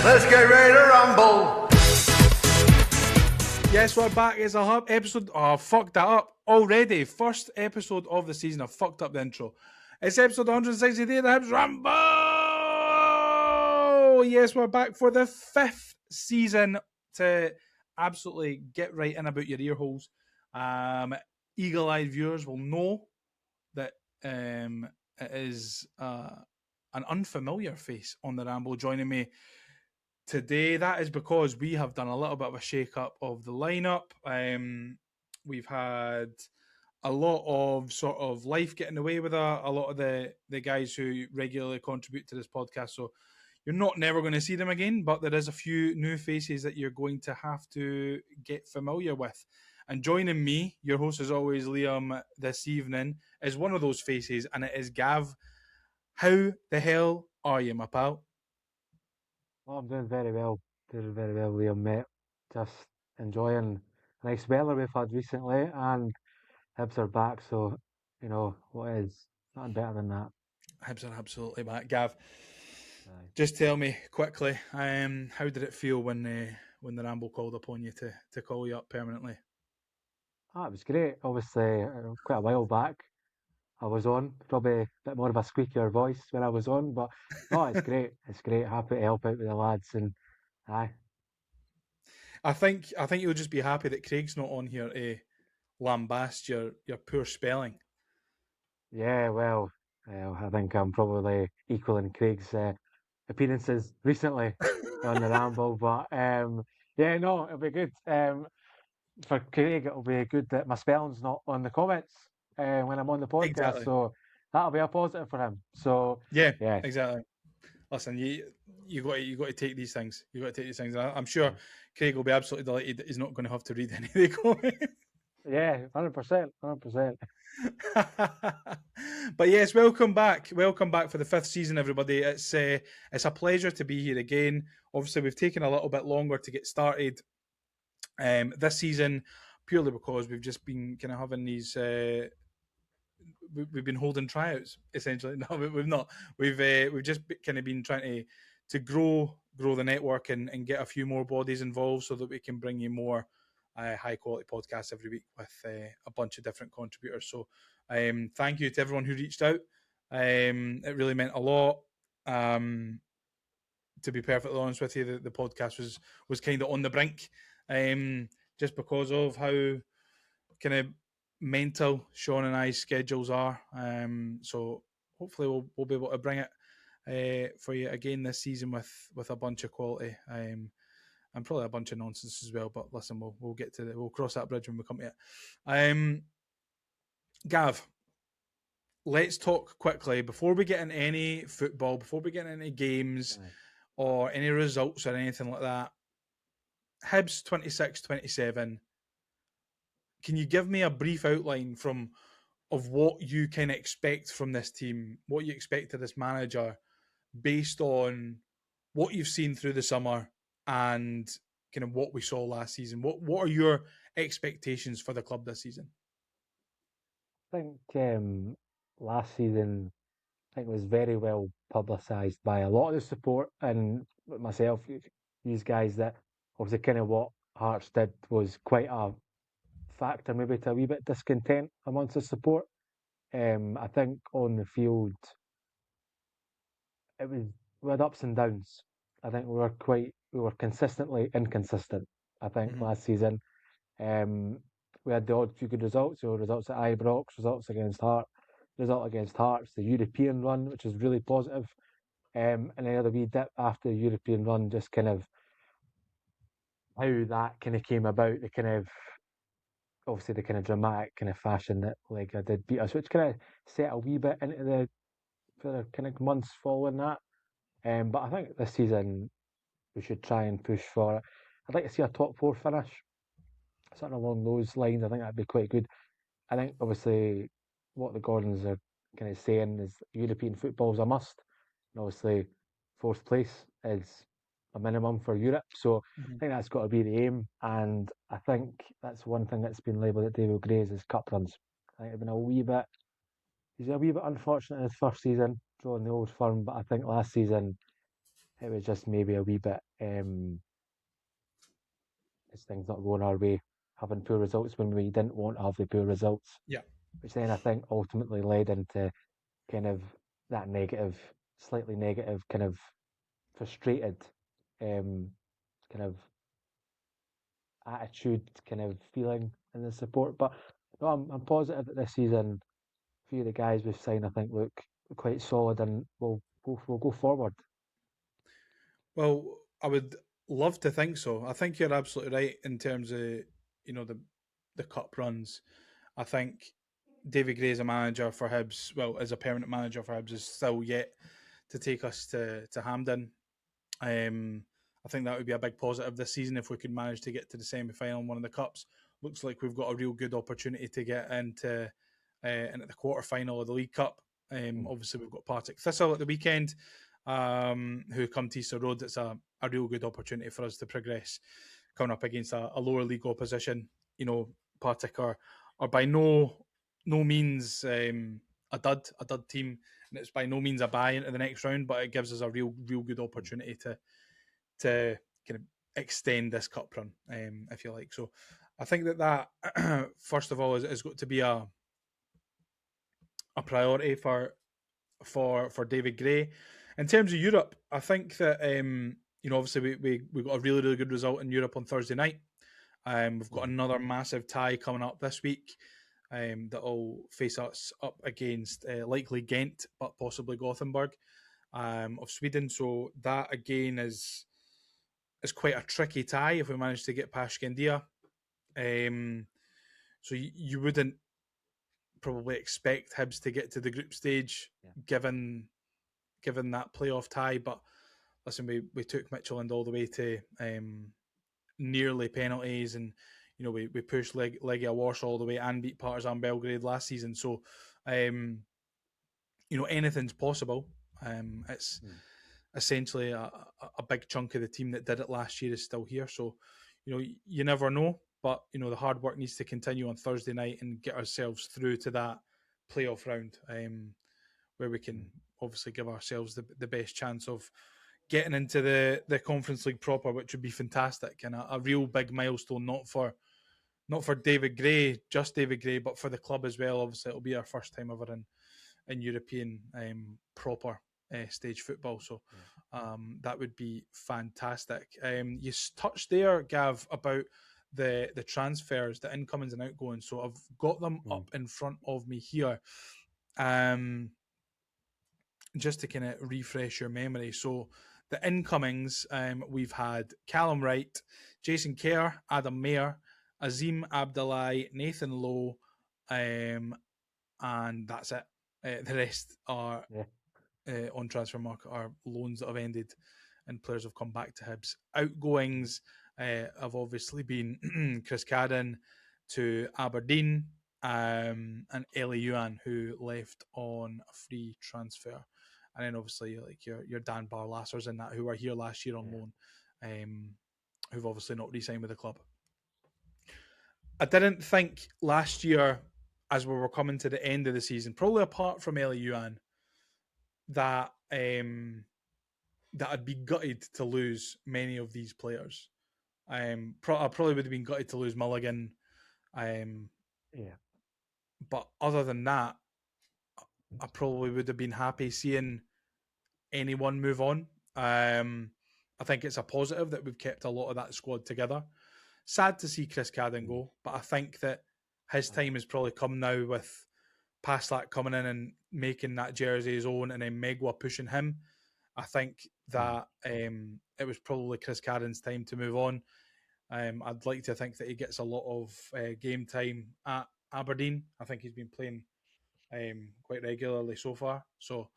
Let's get ready to rumble. Yes, we're back. It's a Hub episode. Oh, I fucked that up already. First episode of the season. I fucked up the intro. It's episode 163 of the Hibs Ramble. Yes, we're back for the 5th season to absolutely get right in about your ear holes. Eagle-eyed viewers will know that it is an unfamiliar face on the Ramble joining me today. That is because we have done a little bit of a shake-up of the lineup. We've had a lot of sort of life getting away with a lot of the guys who regularly contribute to this podcast. So you're not never going to see them again, but there is a few new faces that you're going to have to get familiar with. And joining me, your host as always, Liam, this evening, is one of those faces, and it is Gav. How the hell are you, my pal? Oh, I'm doing very well. Doing very well, Liam, mate. Just enjoying a nice weather we've had recently, and Hibs are back, so, what is nothing better than that. Hibs are absolutely back. Gav, Aye. just tell me quickly, how did it feel when the Ramble called upon you to call you up permanently? It was great. Obviously, quite a while back, I was on. Probably a bit more of a squeakier voice when I was on, but no, it's great. It's great. Happy to help out with the lads, and aye. I think you'll just be happy that Craig's not on here to lambast your poor spelling. Yeah, well, I think I'm probably equaling Craig's appearances recently on the Ramble, but yeah, no, it'll be good. For Craig, it'll be good that my spelling's not on the comments when I'm on the podcast, Exactly. so that'll be a positive for him. So Yeah, yeah, exactly. Listen, you got to take these things. You got to take these things. I'm sure Craig will be absolutely delighted that he's not going to have to read any of the comments. yeah, 100%, 100%. But yes, welcome back for the 5th season, everybody. It's a pleasure to be here again. Obviously, we've taken a little bit longer to get started this season, purely because we've just been kind of having these. We've been holding tryouts essentially. No, we've not. We've just kind of been trying to grow the network and get a few more bodies involved so that we can bring you more high quality podcasts every week with a bunch of different contributors. So thank you to everyone who reached out. It really meant a lot. To be perfectly honest with you, the podcast was kind of on the brink, just because of how kind of mental Sean and I's schedules are. So hopefully we'll be able to bring it for you again this season with a bunch of quality. And probably a bunch of nonsense as well. But listen, we'll get to we'll cross that bridge when we come to it. Gav, let's talk quickly before we get into any football, before we get into any games or any results or anything like that. Hibs 26-27. Can you give me a brief outline of what you can expect from this team, what you expect of this manager, based on what you've seen through the summer and kind of what we saw last season? What are your expectations for the club this season? I think last season, I think it was very well publicised by a lot of the support and myself, these guys, that obviously kind of what Hearts did was quite a factor, maybe to a wee bit discontent amongst the support. I think on the field, we had ups and downs. I think we were consistently inconsistent. I think last season, we had the odd few good results. So results at Ibrox, results against result against Hearts, the European run, which was really positive. And then had a wee dip after the European run, just kind of how that kind of came about. The kind of obviously the kind of dramatic kind of fashion that Lega did beat us, which kind of set a wee bit into for the kind of months following that. But I think this season we should try and push for it. I'd like to see a top four finish, something along those lines. I think that'd be quite good. I think obviously what the Gordons are kind of saying is European football is a must. And obviously 4th place is a minimum for Europe. So I think that's got to be the aim. And I think that's one thing that's been labelled at David Gray's is cup runs. I think it's been he's a wee bit unfortunate in his first season, drawing the Old Firm, but I think last season it was just maybe a wee bit as things not going our way, having poor results when we didn't want to have the poor results. Yeah. Which then I think ultimately led into kind of that slightly negative, kind of frustrated kind of attitude, kind of feeling in the support. But no, I'm positive that this season, a few of the guys we've signed, I think, look quite solid, and we'll go forward. Well, I would love to think so. I think you're absolutely right in terms of the cup runs. I think David Gray as a manager for Hibs, well, as a permanent manager for Hibs, is still yet to take us to Hampden. I think that would be a big positive this season if we could manage to get to the semi-final in one of the cups. Looks like we've got a real good opportunity to get into the quarter final of the League Cup. Obviously, we've got Partick Thistle at the weekend, who come to Easter Road. It's a real good opportunity for us to progress, coming up against a lower league opposition. Partick are by no means a dud team, and it's by no means a buy into the next round, but it gives us a real good opportunity to kind of extend this cup run, if you like. So I think that first of all is got to be a priority for David Gray. In terms of Europe, I think that obviously we got a really good result in Europe on Thursday night. We've got another massive tie coming up this week that will face us up against likely Ghent, but possibly Gothenburg of Sweden. So that again is quite a tricky tie if we manage to get past Skandia. So you wouldn't probably expect Hibs to get to the group stage given that playoff tie. But listen, we took Midtjylland all the way to nearly penalties, and we pushed Legia Warsaw all the way and beat Partizan Belgrade last season. So anything's possible. It's essentially a big chunk of the team that did it last year is still here. So you never know, but the hard work needs to continue on Thursday night and get ourselves through to that playoff round, where we can obviously give ourselves the best chance of getting into the Conference League proper, which would be fantastic and a real big milestone, not for David Gray, just David Gray, but for the club as well. Obviously, it'll be our first time ever in European proper stage football, so that would be fantastic. You touched there, Gav, about the transfers, the incomings and outgoings. So I've got them up in front of me here. Just to kind of refresh your memory. So the incomings, we've had Callum Wright, Jason Kerr, Adam Mayer, Azim Abdullahi, Nathan Lowe, and that's it. The rest are on transfer market are loans that have ended and players have come back to Hibs. Outgoings have obviously been Chris Cadden to Aberdeen, and Eli Yuan, who left on a free transfer. And then obviously like your Dan Barlassers and that, who were here last year on loan, who've obviously not re-signed with the club. I didn't think last year, as we were coming to the end of the season, probably apart from Eli Yuan, that I'd be gutted to lose many of these players. I probably would have been gutted to lose Mulligan. But other than that, I probably would have been happy seeing anyone move on. I think it's a positive that we've kept a lot of that squad together. Sad to see Chris Cadden go, but I think that his time has probably come now with Paslak coming in and making that jersey his own, and then Megwa pushing him. I think that it was probably Chris Cadden's time to move on. I'd like to think that he gets a lot of game time at Aberdeen. I think he's been playing quite regularly so far. So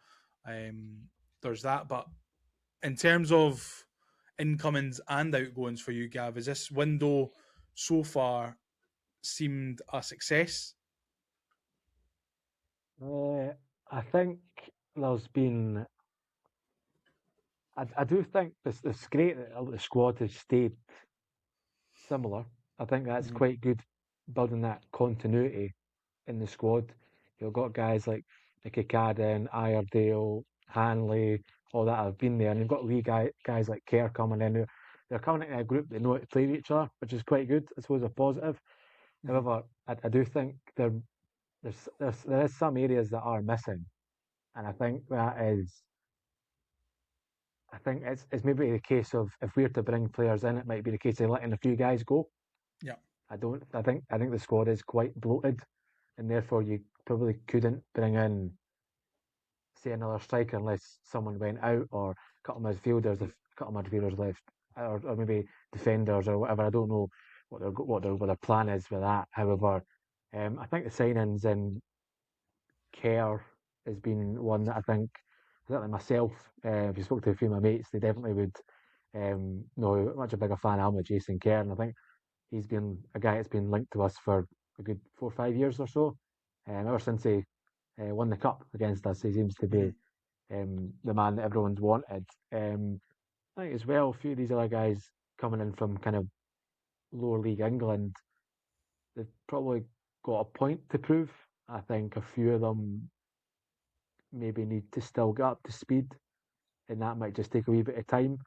there's that. But in terms of incomings and outgoings for you, Gav, is this window so far seemed a success? I think there's been. I do think it's great that the squad has stayed similar. I think that's quite good, building that continuity in the squad. You've got guys like Nicky Cadden, Iredale, Hanley, all that have been there, and you've got wee guys like Kerr coming in. They're coming in a group that know how to play with each other, which is quite good. I suppose a positive. However, I do think there is some areas that are missing, and I think it's maybe the case of if we're to bring players in, it might be the case of letting a few guys go. Yeah. I think the squad is quite bloated, and therefore you probably couldn't bring in, say, another striker unless someone went out, or a couple of midfielders if a couple of midfielders left, or maybe defenders or whatever. I don't know what their plan is with that. However, I think the signings in Kerr has been one that I think, certainly myself, if you spoke to a few of my mates, they definitely would know how much a bigger fan I am of Jason Kerr, and I think he's been a guy that's been linked to us for a good 4 or 5 years or so. Ever since he won the cup against us, he seems to be the man that everyone's wanted. I think as well, a few of these other guys coming in from kind of lower league England, they've probably got a point to prove. I think a few of them maybe need to still get up to speed, and that might just take a wee bit of time.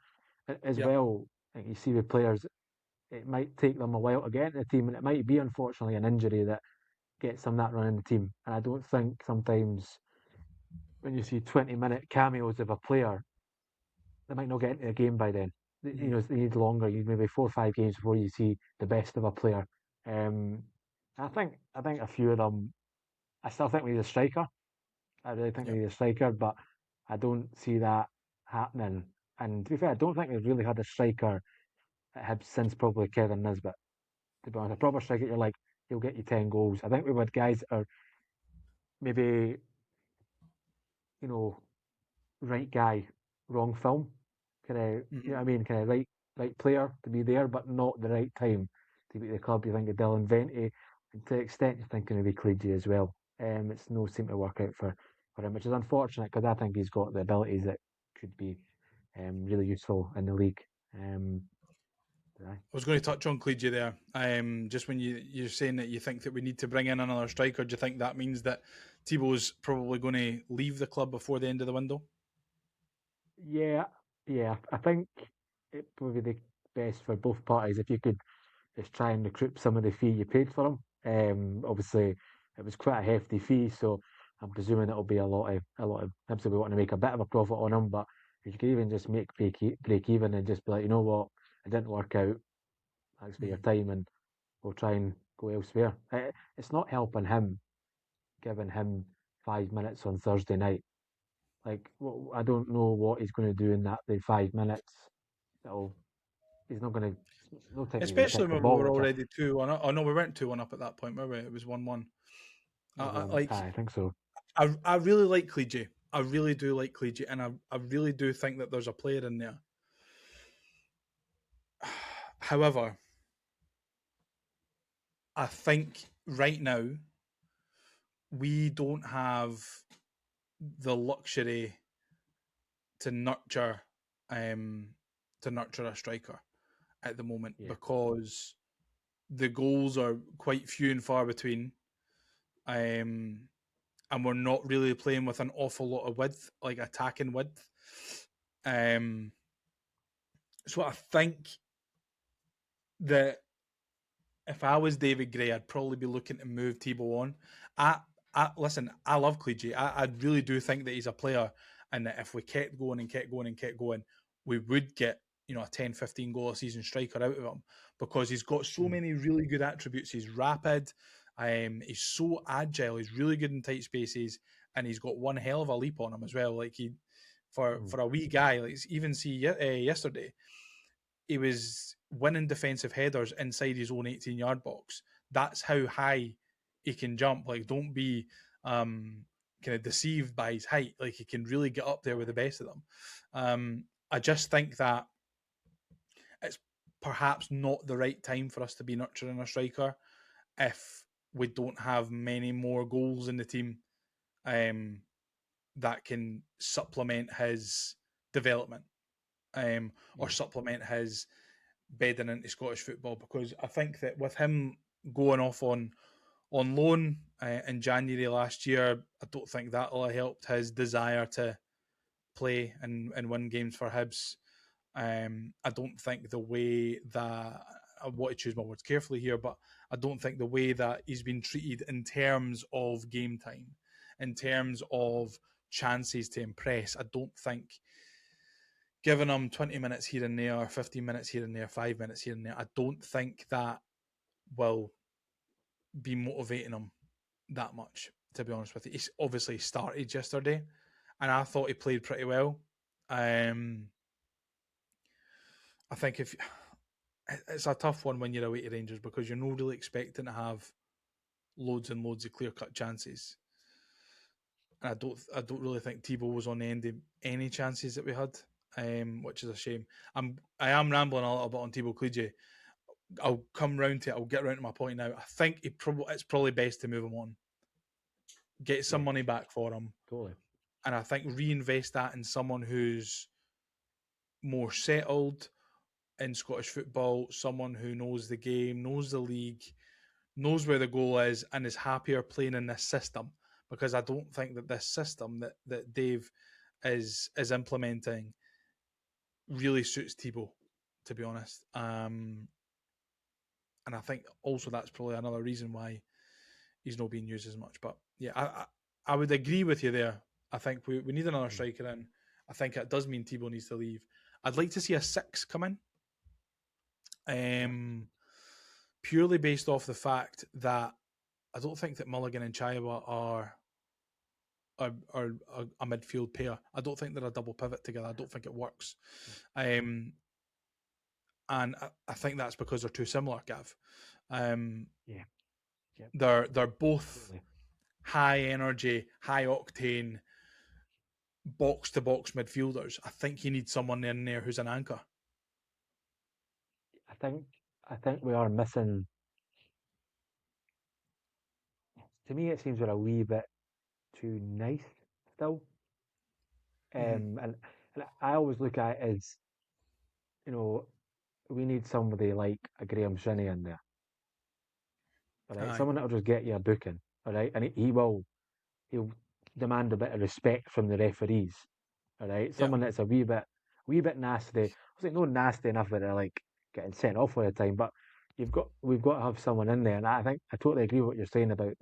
As well, I think you see with players, it might take them a while to get into the team, and it might be, unfortunately, an injury that gets them that run in the team. And I don't think sometimes when you see 20-minute cameos of a player, they might not get into the game by then. You know, they need longer. You need maybe 4 or 5 games before you see the best of a player. I think a few of them. I still think we need a striker. I really think we need a striker, but I don't see that happening. And to be fair, I don't think we've really had a striker at Hibs since probably Kevin Nisbet. To be honest, a proper striker, you're like, he'll get you 10 goals. I think we've had guys that are maybe, you know, right guy, wrong film. Kind of, you know what I mean? Kind of right player to be there, but not the right time to be at the club. You think of Dylan Venti, and to an extent, you're thinking of Clegy as well. It's no seem to work out for him, which is unfortunate because I think he's got the abilities that could be really useful in the league. I was going to touch on Clegy there. Just when you're saying that you think that we need to bring in another striker, do you think that means that Thibaut's probably going to leave the club before the end of the window? Yeah. I think it would be the best for both parties if you could just try and recoup some of the fee you paid for him. Obviously, it was quite a hefty fee, so I'm presuming it'll be a lot of Hibs will be wanting to make a bit of a profit on him. But if you could even just make break even and just be like, you know what, it didn't work out. Thanks for your time, and we'll try and go elsewhere. It's not helping him, giving him 5 minutes on Thursday night. Like, I don't know what he's going to do in the 5 minutes. He's not going to. No time Especially to the when we ball. were already 2-1 up. Oh no, we weren't 2-1 up at that point, were we? It was 1-1. I think so. I really like Clegy. I really do like Clegy, and I really do think that there's a player in there. However, I think right now we don't have the luxury to nurture a striker at the moment because the goals are quite few and far between, and we're not really playing with an awful lot of width, like attacking width. So I think that if I was David Gray, I'd probably be looking to move Thibaut on. Listen, I love Clegy. I really do think that he's a player, and that if we kept going and kept going and kept going, we would get, you know, a 10, 15 goal a season striker out of him because he's got so many really good attributes. He's rapid, he's so agile, he's really good in tight spaces, and he's got one hell of a leap on him as well. Like for a wee guy, like even see yesterday, he was winning defensive headers inside his own 18-yard box. That's how high he can jump. Like, don't be kind of deceived by his height. Like, he can really get up there with the best of them. I just think that it's perhaps not the right time for us to be nurturing a striker if we don't have many more goals in the team that can supplement his development or supplement his bedding into Scottish football, because I think that with him going off on loan in January last year, I don't think that'll have helped his desire to play and win games for Hibs. I don't think the way that I want to choose my words carefully here, but I don't think the way that he's been treated in terms of game time, in terms of chances to impress, I don't think giving him 20 minutes here and there, 15 minutes here and there, 5 minutes here and there, I don't think that will be motivating him that much, to be honest with you. He's obviously started yesterday, and I thought he played pretty well. I think if it's a tough one when you're away to Rangers because you're not really expecting to have loads and loads of clear-cut chances. And I don't really think Thibaut was on the end of any chances that we had, which is a shame. I am rambling a little bit on Thibaut Courtois. I'll come round to it. I'll get round to my point now. I think it's probably best to move him on, get some money back for him, Totally. and I think reinvest that in someone who's more settled in Scottish football, someone who knows the game, knows the league, knows where the goal is, and is happier playing in this system. Because I don't think that this system that Dave is implementing really suits Thibaut, to be honest. And I think also that's probably another reason why he's not being used as much. But yeah, I would agree with you there. I think we need another striker in. I think it does mean Thibaut needs to leave. I'd like to see a 6 come in. Purely based off the fact that I don't think that Mulligan and Chaiwa are a midfield pair. I don't think they're a double pivot together. I don't think it works. And I think that's because they're too similar, Gav. They're both high energy, high octane, box to box midfielders. I think you need someone in there who's an anchor. I think we are missing. To me, it seems we're a wee bit too nice still. And I always look at it as, we need somebody like a Graham Shinnie in there. All right, someone that'll just get you a booking. All right, and he'll demand a bit of respect from the referees. All right, someone that's a wee bit nasty. I was like, no nasty enough that they're like getting sent off all the time, but we've got to have someone in there, and I think I totally agree with what you're saying about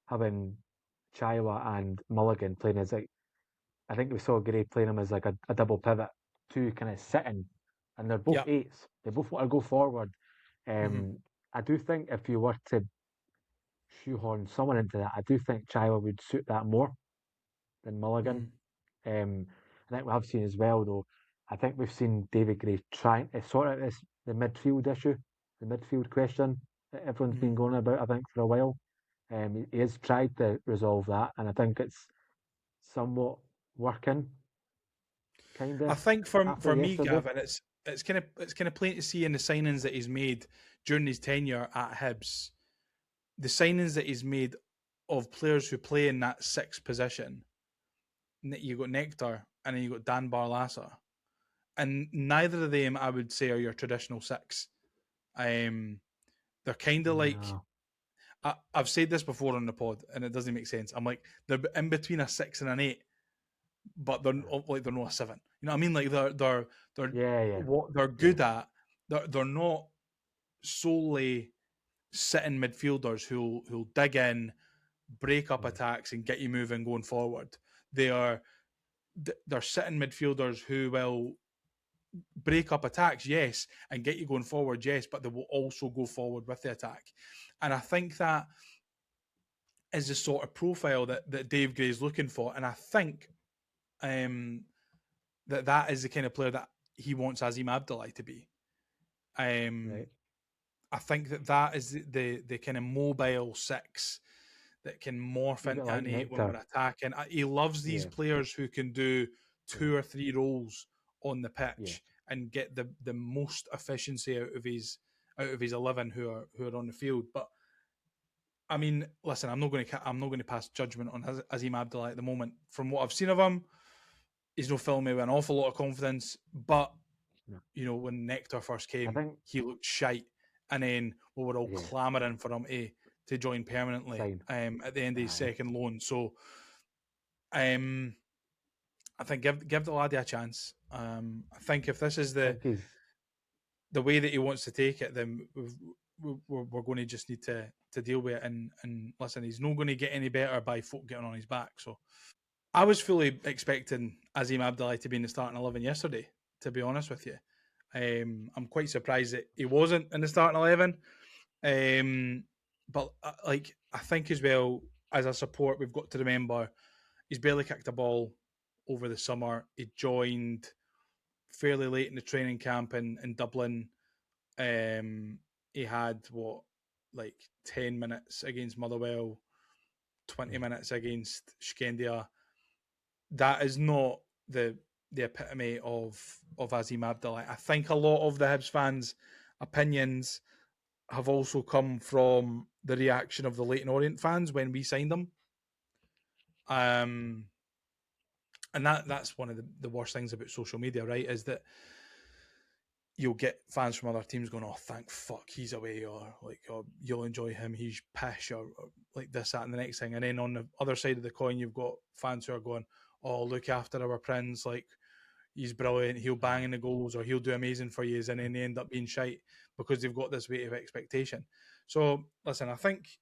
having Chaiwa and Mulligan playing as like, I think we saw Gray playing him as like a double pivot, two kind of sitting, and they're both eights. They both want to go forward. I do think if you were to shoehorn someone into that, I do think Chaiwa would suit that more than Mulligan. I think we have seen as well, though. I think we've seen David Gray trying to sort out the midfield issue, the midfield question that everyone's been going about. I think for a while, he has tried to resolve that, and I think it's somewhat working. Kind of. I think for me, Gavin, it's kind of plain to see in the signings that he's made during his tenure at Hibs, the signings that he's made of players who play in that 6th position. You got Nectar and then you got Dan Barlasser, and neither of them I would say are your traditional 6. They're kind of like I've said this before on the pod, and it doesn't make sense. I'm like, they're in between a 6 and an 8, but they're not a 7. You know what I mean? Like they're what they're good at. They're not solely sitting midfielders who'll dig in, break up attacks, and get you moving going forward. They're sitting midfielders who will break up attacks, yes, and get you going forward, yes, but they will also go forward with the attack. And I think that is the sort of profile that Dave Gray is looking for. And I think that is the kind of player that he wants Azim Abdullahi to be. Right. I think that is the kind of mobile 6 that can morph into an 8 when we're attacking. He loves these players who can do 2 or 3 roles on the pitch and get the most efficiency out of his 11 who are on the field. But I mean, listen, I'm not going to pass judgment on Azim Abdullahi at the moment. From what I've seen of him, he's not filling me with an awful lot of confidence. But when Nectar first came, he looked shite, and then we were all clamouring for him to join permanently at the end of his second loan. So, I I think give the laddie a chance. I think if this is I think he's the way that he wants to take it, then we're going to just need to deal with it. And listen, he's not going to get any better by folk getting on his back. So I was fully expecting Azim Abdallah to be in the starting 11 yesterday, to be honest with you. I'm quite surprised that he wasn't in the starting 11. But like, I think as well, as a support, we've got to remember he's barely kicked a ball over the summer. He joined fairly late in the training camp in Dublin. He had like 10 minutes against Motherwell, 20 minutes against Scandia. That is not the epitome of Azim Abdallah. I think a lot of the Hibs fans' opinions have also come from the reaction of the Leyton Orient fans when we signed them. And that's one of the worst things about social media, right? Is that you'll get fans from other teams going, "Oh, thank fuck he's away," or like, "Oh, you'll enjoy him, he's pish," or like this, that, and the next thing. And then on the other side of the coin, you've got fans who are going, "Oh, look after our Prince, like he's brilliant, he'll bang in the goals, or he'll do amazing for you," and then they end up being shite because they've got this weight of expectation. So listen, I think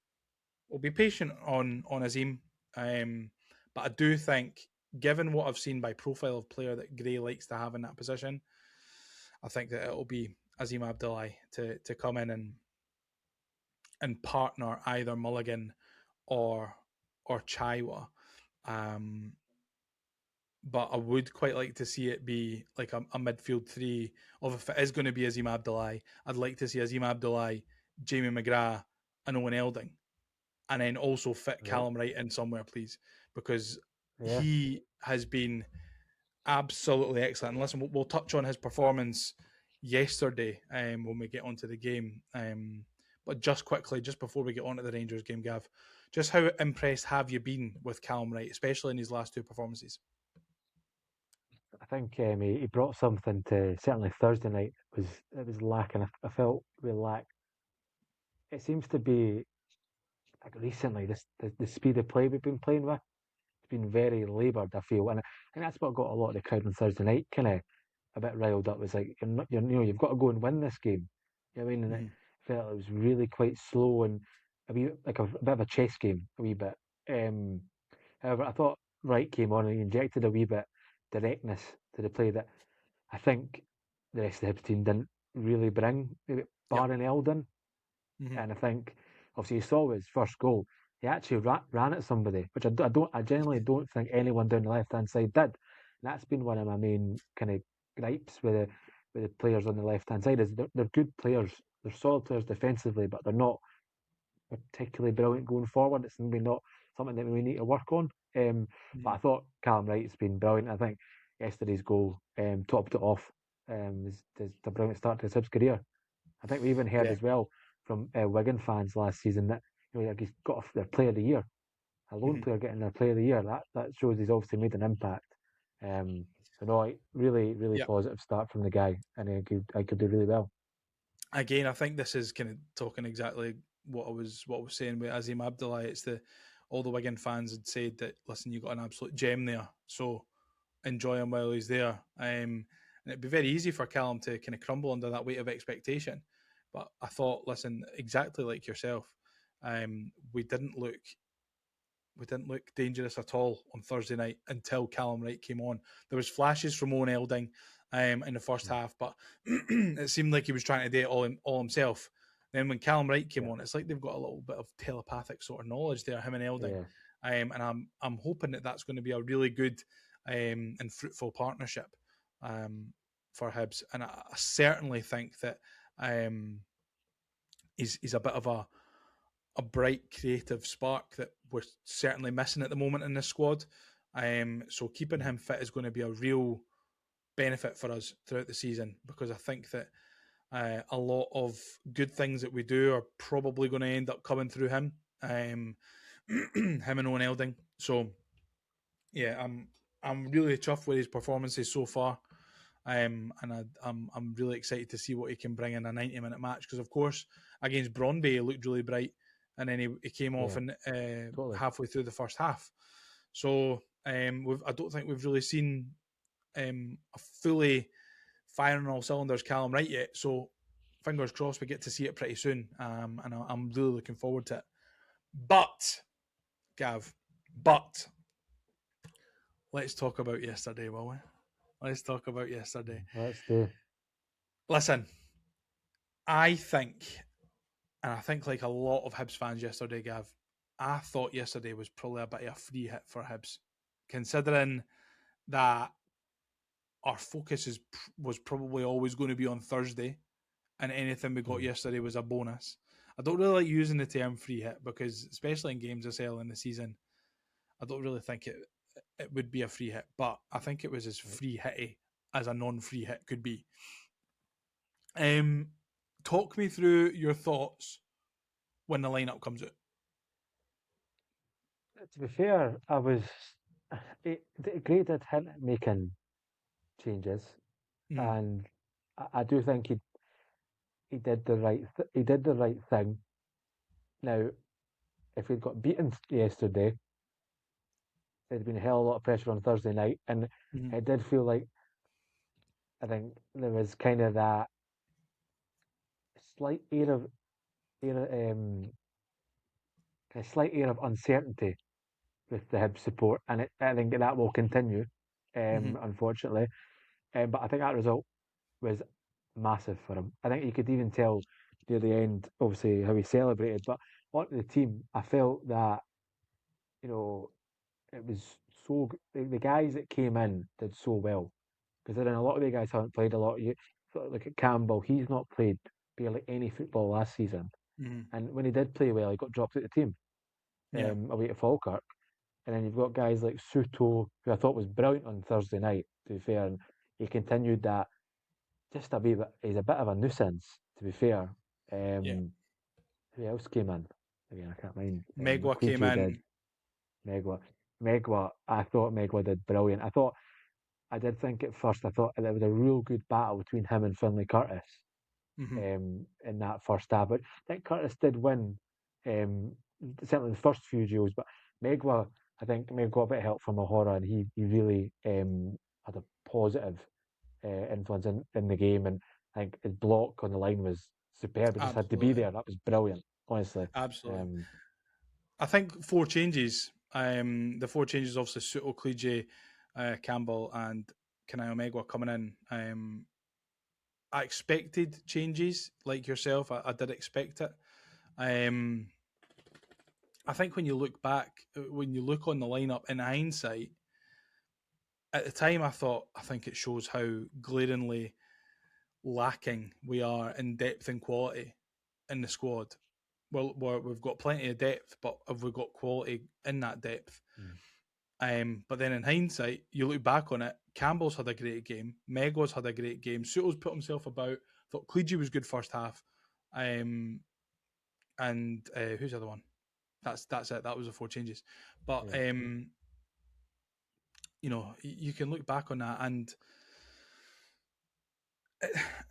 we'll be patient on Azim, but I do think, given what I've seen by profile of player that Gray likes to have in that position, I think that it'll be Azim Abdallah to come in and partner either Mulligan or Chaiwa. But I would quite like to see it be like a midfield three of, if it is going to be Azim Abdallah, I'd like to see Azim Abdallah, Jamie McGrath, and Owen Elding, and then also fit right. Callum Wright in somewhere, please, because Yeah, he has been absolutely excellent. And listen, we'll touch on his performance yesterday when we get onto the game. But just quickly, just before we get on to the Rangers game, Gav, just how impressed have you been with Callum Wright, especially in his last two performances? I think he brought something to certainly Thursday night. It was lacking. I felt we lacked. It seems to be like recently the speed of play we've been playing with. It's been very laboured, I feel, and that's what got a lot of the crowd on Thursday night kind of a bit riled up. Was like you've got to go and win this game. You know what I mean? And it Mm-hmm. felt it was really quite slow and a bit of a chess game, a wee bit. However, I thought Wright came on and he injected a wee bit directness to the play that I think the rest of the Hibs team didn't really bring, maybe Yep. barring Eldon. Mm-hmm. And I think, obviously, you saw his first goal. He actually ran at somebody, which I generally don't think anyone down the left hand side did. And that's been one of my main kind of gripes with the players on the left hand side. Is they're good players, they're solid players defensively, but they're not particularly brilliant going forward. It's maybe not something that we need to work on. But I thought Callum Wright's been brilliant. I think yesterday's goal topped it off. Was a brilliant start to his Hibs career. I think we even heard Yeah. as well from Wigan fans last season that he's got their Player of the Year, a lone player getting their Player of the Year. That shows he's obviously made an impact. So no, really Yep. positive start from the guy, and I could do really well. Again, I think this is kind of talking exactly what I was saying with Azim Abdallah. It's all the Wigan fans had said that, listen, you got an absolute gem there, so enjoy him while he's there. And it'd be very easy for Callum to kind of crumble under that weight of expectation. But I thought, listen, exactly like yourself, we didn't look dangerous at all on Thursday night until Callum Wright came on. There was flashes from Owen Elding in the first half, but it seemed like he was trying to do it all himself. Then when Callum Wright came on, it's like they've got a little bit of telepathic sort of knowledge there, him and Elding. Yeah. And I'm hoping that that's going to be a really good and fruitful partnership for Hibs. And I certainly think that he's a bit of a bright creative spark that we're certainly missing at the moment in this squad. So keeping him fit is going to be a real benefit for us throughout the season, because I think that a lot of good things that we do are probably going to end up coming through him, him and Owen Elding. So yeah, I'm really chuffed with his performances so far. And I'm really excited to see what he can bring in a 90-minute match, because of course against Brøndby he looked really bright, and then he came off in Totally. halfway through the first half. So I don't think we've really seen a fully firing on all cylinders Callum Wright yet. So fingers crossed we get to see it pretty soon. And I'm really looking forward to it. But, Gav, let's talk about yesterday, will we? Let's talk about yesterday. Let's do. Listen, I think like a lot of Hibs fans yesterday, Gav, I thought yesterday was probably a bit of a free hit for Hibs, considering that our focus was probably always going to be on Thursday, and anything we got yesterday was a bonus. I don't really like using the term free hit because, especially in games this early in the season, I don't really think it would be a free hit, but I think it was as free hitty as a non-free hit could be. Talk me through your thoughts when the lineup comes out. To be fair, I was great at him making changes, and I do think he did the right thing. Now, if we'd got beaten yesterday, there'd been a hell of a lot of pressure on Thursday night, and it did feel like I think there was kind of that slight a slight air of uncertainty with the Hibs support, and I think that will continue, unfortunately. But I think that result was massive for him. I think you could even tell near the end, obviously, how he celebrated. But on the team, I felt that, you know, it was so the guys that came in did so well. Considering a lot of the guys haven't played a lot. You look at Campbell, he's not played barely any football last season. And when he did play well, he got dropped out of the team away to Falkirk. And then you've got guys like Suto, who I thought was brilliant on Thursday night, to be fair. And he continued that just a wee bit. He's a bit of a nuisance, to be fair. Who else came in? Again, I can't mind. Megwa came in. Did. Megwa, I thought Megwa did brilliant. I did think at first, I thought there was a real good battle between him and Finlay Curtis in that first half. But I think Curtis did win, certainly the first few duels. But Megwa, I think Megwa got a bit of help from Ahora, and he really had a positive influence in the game. And I think his block on the line was superb. He just had to be there. That was brilliant, honestly. Absolutely. I think 4 changes. The 4 changes, obviously, Suto, Clige, Campbell, and Kanayo Megwa coming in. I expected changes, like yourself. I did expect it. I think when you look back, when you look on the lineup in hindsight, at the time I think it shows how glaringly lacking we are in depth and quality in the squad. Well, we've got plenty of depth, but have we got quality in that depth? But then in hindsight, you look back on it, Campbell's had a great game, Megwa's had a great game, Suto's put himself about, thought Clige was good first half, and who's the other one? That's it. That was the 4 changes. But you know, you can look back on that, and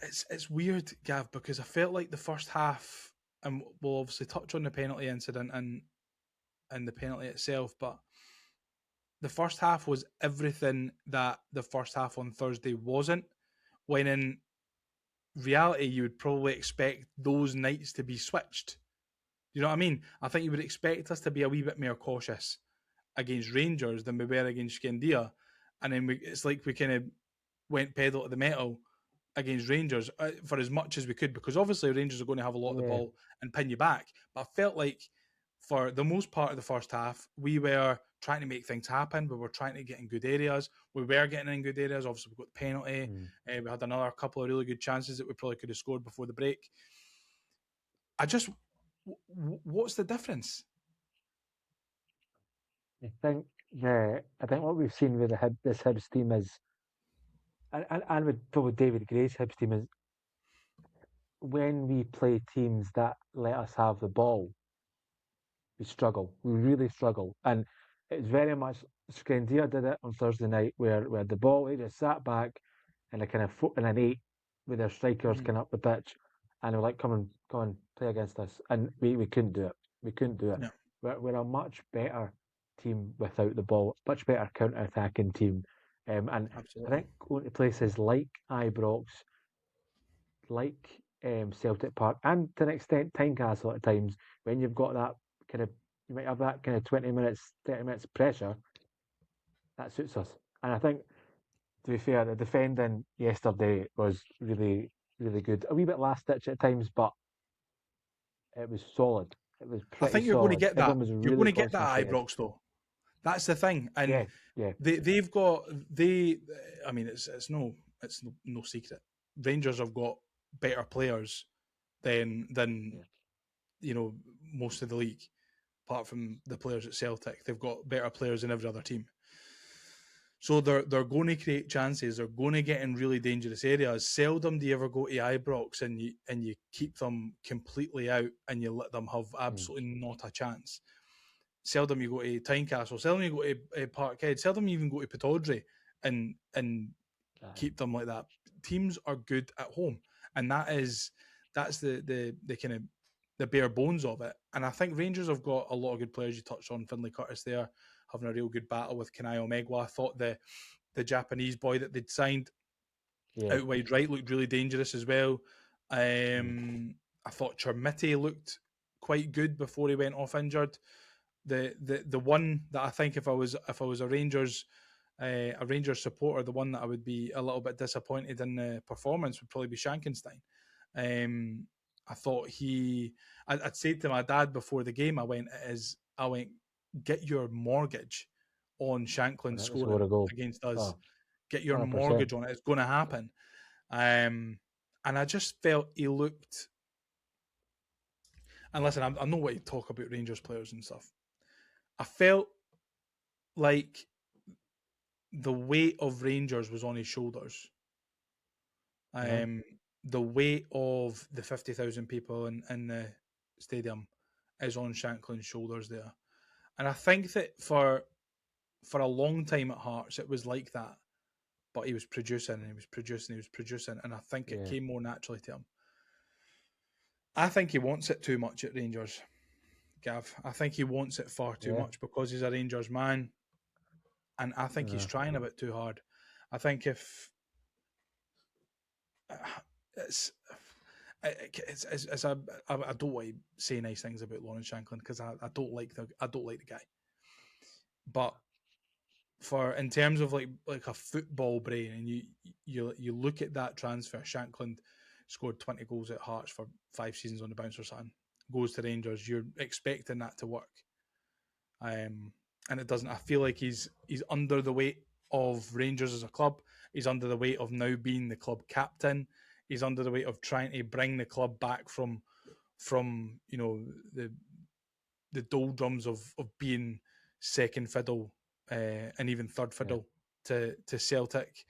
it's weird, Gav, because I felt like the first half, and we'll obviously touch on the penalty incident and the penalty itself, but the first half was everything that the first half on Thursday wasn't, when in reality you would probably expect those nights to be switched. You know what I mean? I think you would expect us to be a wee bit more cautious against Rangers than we were against Scandia, and then it's like we kind of went pedal to the metal against Rangers for as much as we could, because obviously Rangers are going to have a lot of the ball and pin you back. But I felt like for the most part of the first half, we were trying to make things happen. We were trying to get in good areas. We were getting in good areas. Obviously, we got the penalty. We had another couple of really good chances that we probably could have scored before the break. What's the difference? I think what we've seen with this Hibs team is, and with probably David Gray's Hibs team, is when we play teams that let us have the ball, we struggle. We really struggle. And it's very much Scandia did it on Thursday night, where we had the ball, they just sat back in a kind of foot in an 8 with their strikers kind of up the pitch, and they were like, come on, play against us. And we couldn't do it. We couldn't do it. No. We're a much better team without the ball, much better counter-attacking team. And I Absolutely. think going to places like Ibrox, like Celtic Park, and to an extent Tynecastle at times, when you've got that kind of, you might have that kind of 20 minutes, 30 minutes pressure, that suits us. And I think, to be fair, the defending yesterday was really, really good. A wee bit last ditch at times, but it was solid. It was I pretty think you're going to solid. get that. Everyone was You're going really to get that at concentrated. Ibrox though. That's the thing, and Yeah, yeah, they've got they. I mean, it's no secret. Rangers have got better players than yeah, most of the league, apart from the players at Celtic. They've got better players than every other team. So they're going to create chances. They're going to get in really dangerous areas. Seldom do you ever go to Ibrox and you keep them completely out and you let them have mm, absolutely not a chance. Seldom you go to Tynecastle. Seldom you go to Parkhead. Seldom you even go to Pittodrie and aye, keep them like that. Teams are good at home, and that's the kind of the bare bones of it. And I think Rangers have got a lot of good players. You touched on Finlay Curtis there, having a real good battle with Kanai Omegwa. I thought the Japanese boy that they'd signed yeah, out wide right looked really dangerous as well. mm, I thought Chermiti looked quite good before he went off injured. The one that I think if I was a Rangers supporter, the one that I would be a little bit disappointed in the performance would probably be Shankenstein. I thought I'd said to my dad before the game, I went, get your mortgage on Shanklin and that was score scoring a goal. against us. Oh, Get your 100%. mortgage on it. It's going to happen. And I just felt he looked. And listen, I'm not way to talk about Rangers players and stuff. I felt like the weight of Rangers was on his shoulders. Uh-huh. Um, the weight of the 50,000 people in the stadium is on Shanklin's shoulders there. And I think that for a long time at Hearts, it was like that. But he was producing and he was producing, he was producing. And I think it Yeah, came more naturally to him. I think he wants it too much at Rangers, Gav. I think he wants it far too yeah, much because he's a Rangers man. And I think he's uh, trying a bit too hard. I think if it's it's a I don't want to say nice things about Lawrence Shanklin because I don't like the guy. But for in terms of like a football brain, and you look at that transfer, Shanklin scored 20 goals at Hearts for 5 seasons on the bounce or something. Goes to Rangers, you're expecting that to work, and it doesn't. I feel like he's under the weight of Rangers as a club. He's under the weight of now being the club captain. He's under the weight of trying to bring the club back from the doldrums of being second fiddle and even third yeah, fiddle to Celtic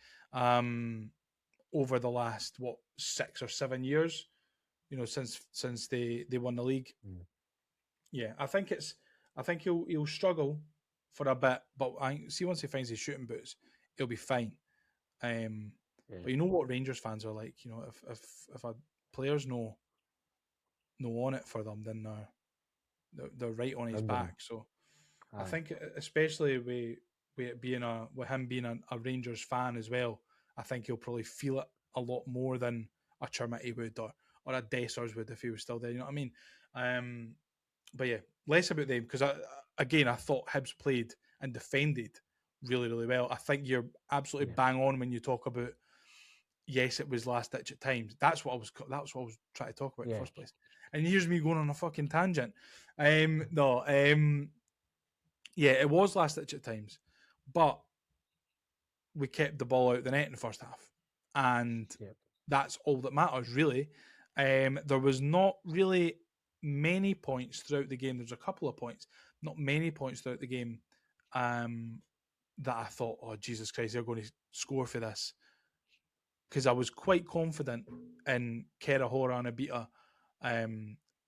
over the last 6 or 7 years. Since they won the league. mm, Yeah, I think he'll struggle for a bit, but I see once he finds his shooting boots, he'll be fine. Um, yeah. but you know what Rangers fans are like. If a players know on it for them, then they're right on his Round them. back. So I Aye, think, especially with him being a Rangers fan as well, I think he'll probably feel it a lot more than a Chermiti would or a Dessers would if he was still there. You know what I mean? Um, but yeah, less about them because I thought Hibs played and defended really, really well. I think you're absolutely yeah, bang on when you talk about yes, it was last ditch at times. That's what I was trying to talk about in the yeah, first place. And here's me going on a fucking tangent. No, yeah, it was last ditch at times, but we kept the ball out the net in the first half, and yeah, that's all that matters really. There was not really many points throughout the game. There's a couple of points, not many points throughout the game um, that I thought, oh Jesus Christ, they're going to score for this because I was quite confident in Kerahora and Abita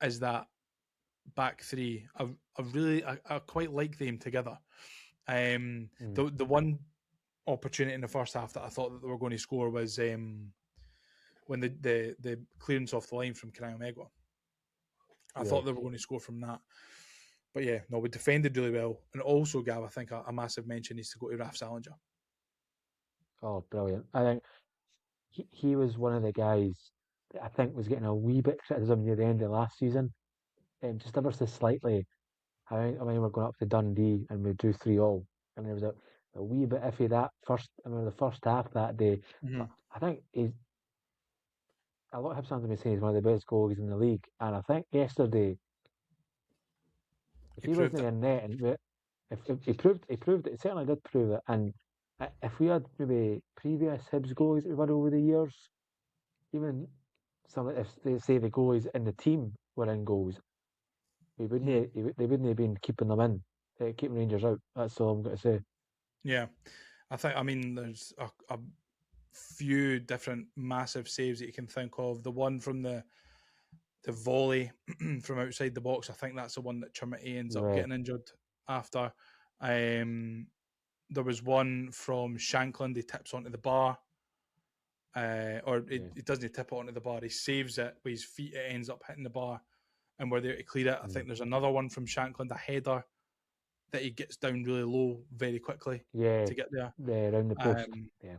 as that back three. I quite like them together. mm, The one opportunity in the first half that I thought that they were going to score was when the clearance off the line from Kanai Omegwa. I thought yeah, they were going to score from that. But yeah, no, we defended really well. And also, Gav, I think a massive mention needs to go to Raf Salinger. Oh, brilliant! I think he was one of the guys that I think was getting a wee bit criticism near the end of last season, just ever so slightly. I mean, we're going up to Dundee and we drew 3-3, and there was a wee bit iffy that first. I mean, the first half that day, Mm-hmm. but I think he's a lot of Hibs fans have been saying he's one of the best goalies in the league, and I think yesterday, if He he proved wasn't it. in net, and if he proved it, he certainly did prove it. And if we had maybe previous Hibs goalies that we've had over the years, even some if they say the goalies in the team were in goals, we wouldn't Mm-hmm. they wouldn't have been keeping them in, keeping Rangers out. That's all I'm going to say. Yeah. I mean, there's a few different massive saves that you can think of. The one from the volley from outside the box, I think that's the one that Trimity ends up Yeah, getting injured after. Um, there was one from Shankland, he tips onto the bar. Or yeah, he doesn't tip it onto the bar, he saves it with his feet, it ends up hitting the bar, and we're there to clear it. I mm, think there's another one from Shankland, a header that he gets down really low very quickly yeah, to get there. yeah, around the post. Um, Yeah,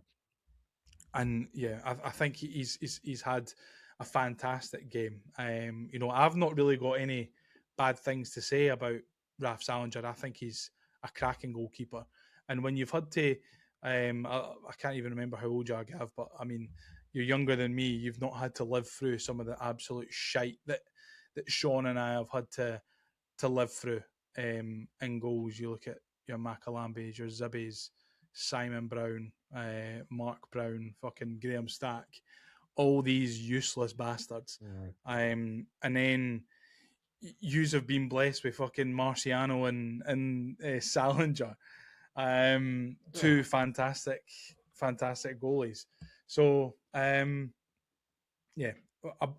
and yeah, I think he's had a fantastic game. I've not really got any bad things to say about Raf Salinger. I think he's a cracking goalkeeper. And when you've had to, I can't even remember how old you are, Gav, but I mean, you're younger than me. You've not had to live through some of the absolute shite that Sean and I have had to live through in goals. You look at your Macalambes, your Zibbies, Simon Brown, Mark Brown, fucking Graham Stack, all these useless bastards. yeah, And then yous have been blessed with fucking Marciano and Salinger, yeah. two fantastic goalies. So yeah,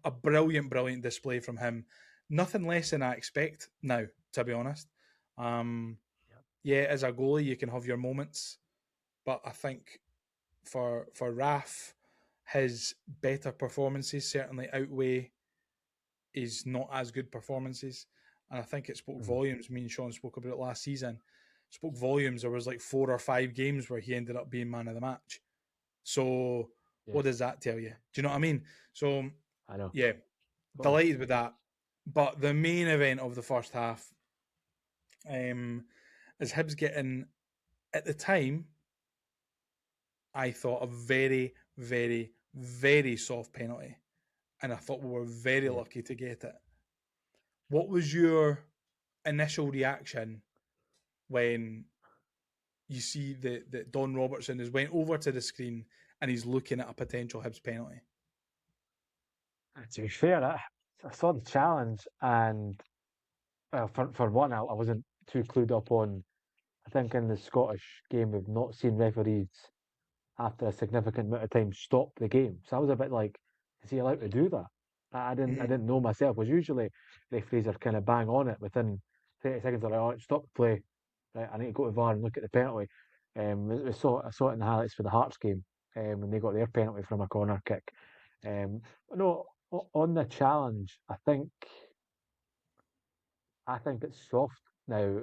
a brilliant display from him. Nothing less than I expect now, to be honest. Um, yeah, as a goalie, you can have your moments, but I think for Raf, his better performances certainly outweigh his not as good performances, and I think it spoke Mm, volumes. Me and Sean spoke about it last season. Spoke volumes. There was like 4 or 5 games where he ended up being man of the match. So yeah, what does that tell you? Do you know what I mean? So I know. yeah, Well, delighted with that. But the main event of the first half um, is Hibs getting, at the time, I thought a very, very, very soft penalty. And I thought we were very yeah. lucky to get it. What was your initial reaction when you see that Don Robertson has went over to the screen and he's looking at a potential Hibs penalty? To be fair, I saw the challenge, and for one, I wasn't too clued up on. I think in the Scottish game, we've not seen referees after a significant amount of time stop the game. So I was a bit like, is he allowed to do that? I Mm-hmm. didn't know myself. Because usually referees are kind of bang on it within 30 seconds. They're like, oh, stop the play. Right, I need to go to VAR and look at the penalty. I saw it in the highlights for the Hearts game when they got their penalty from a corner kick. But no, on the challenge, I think it's soft now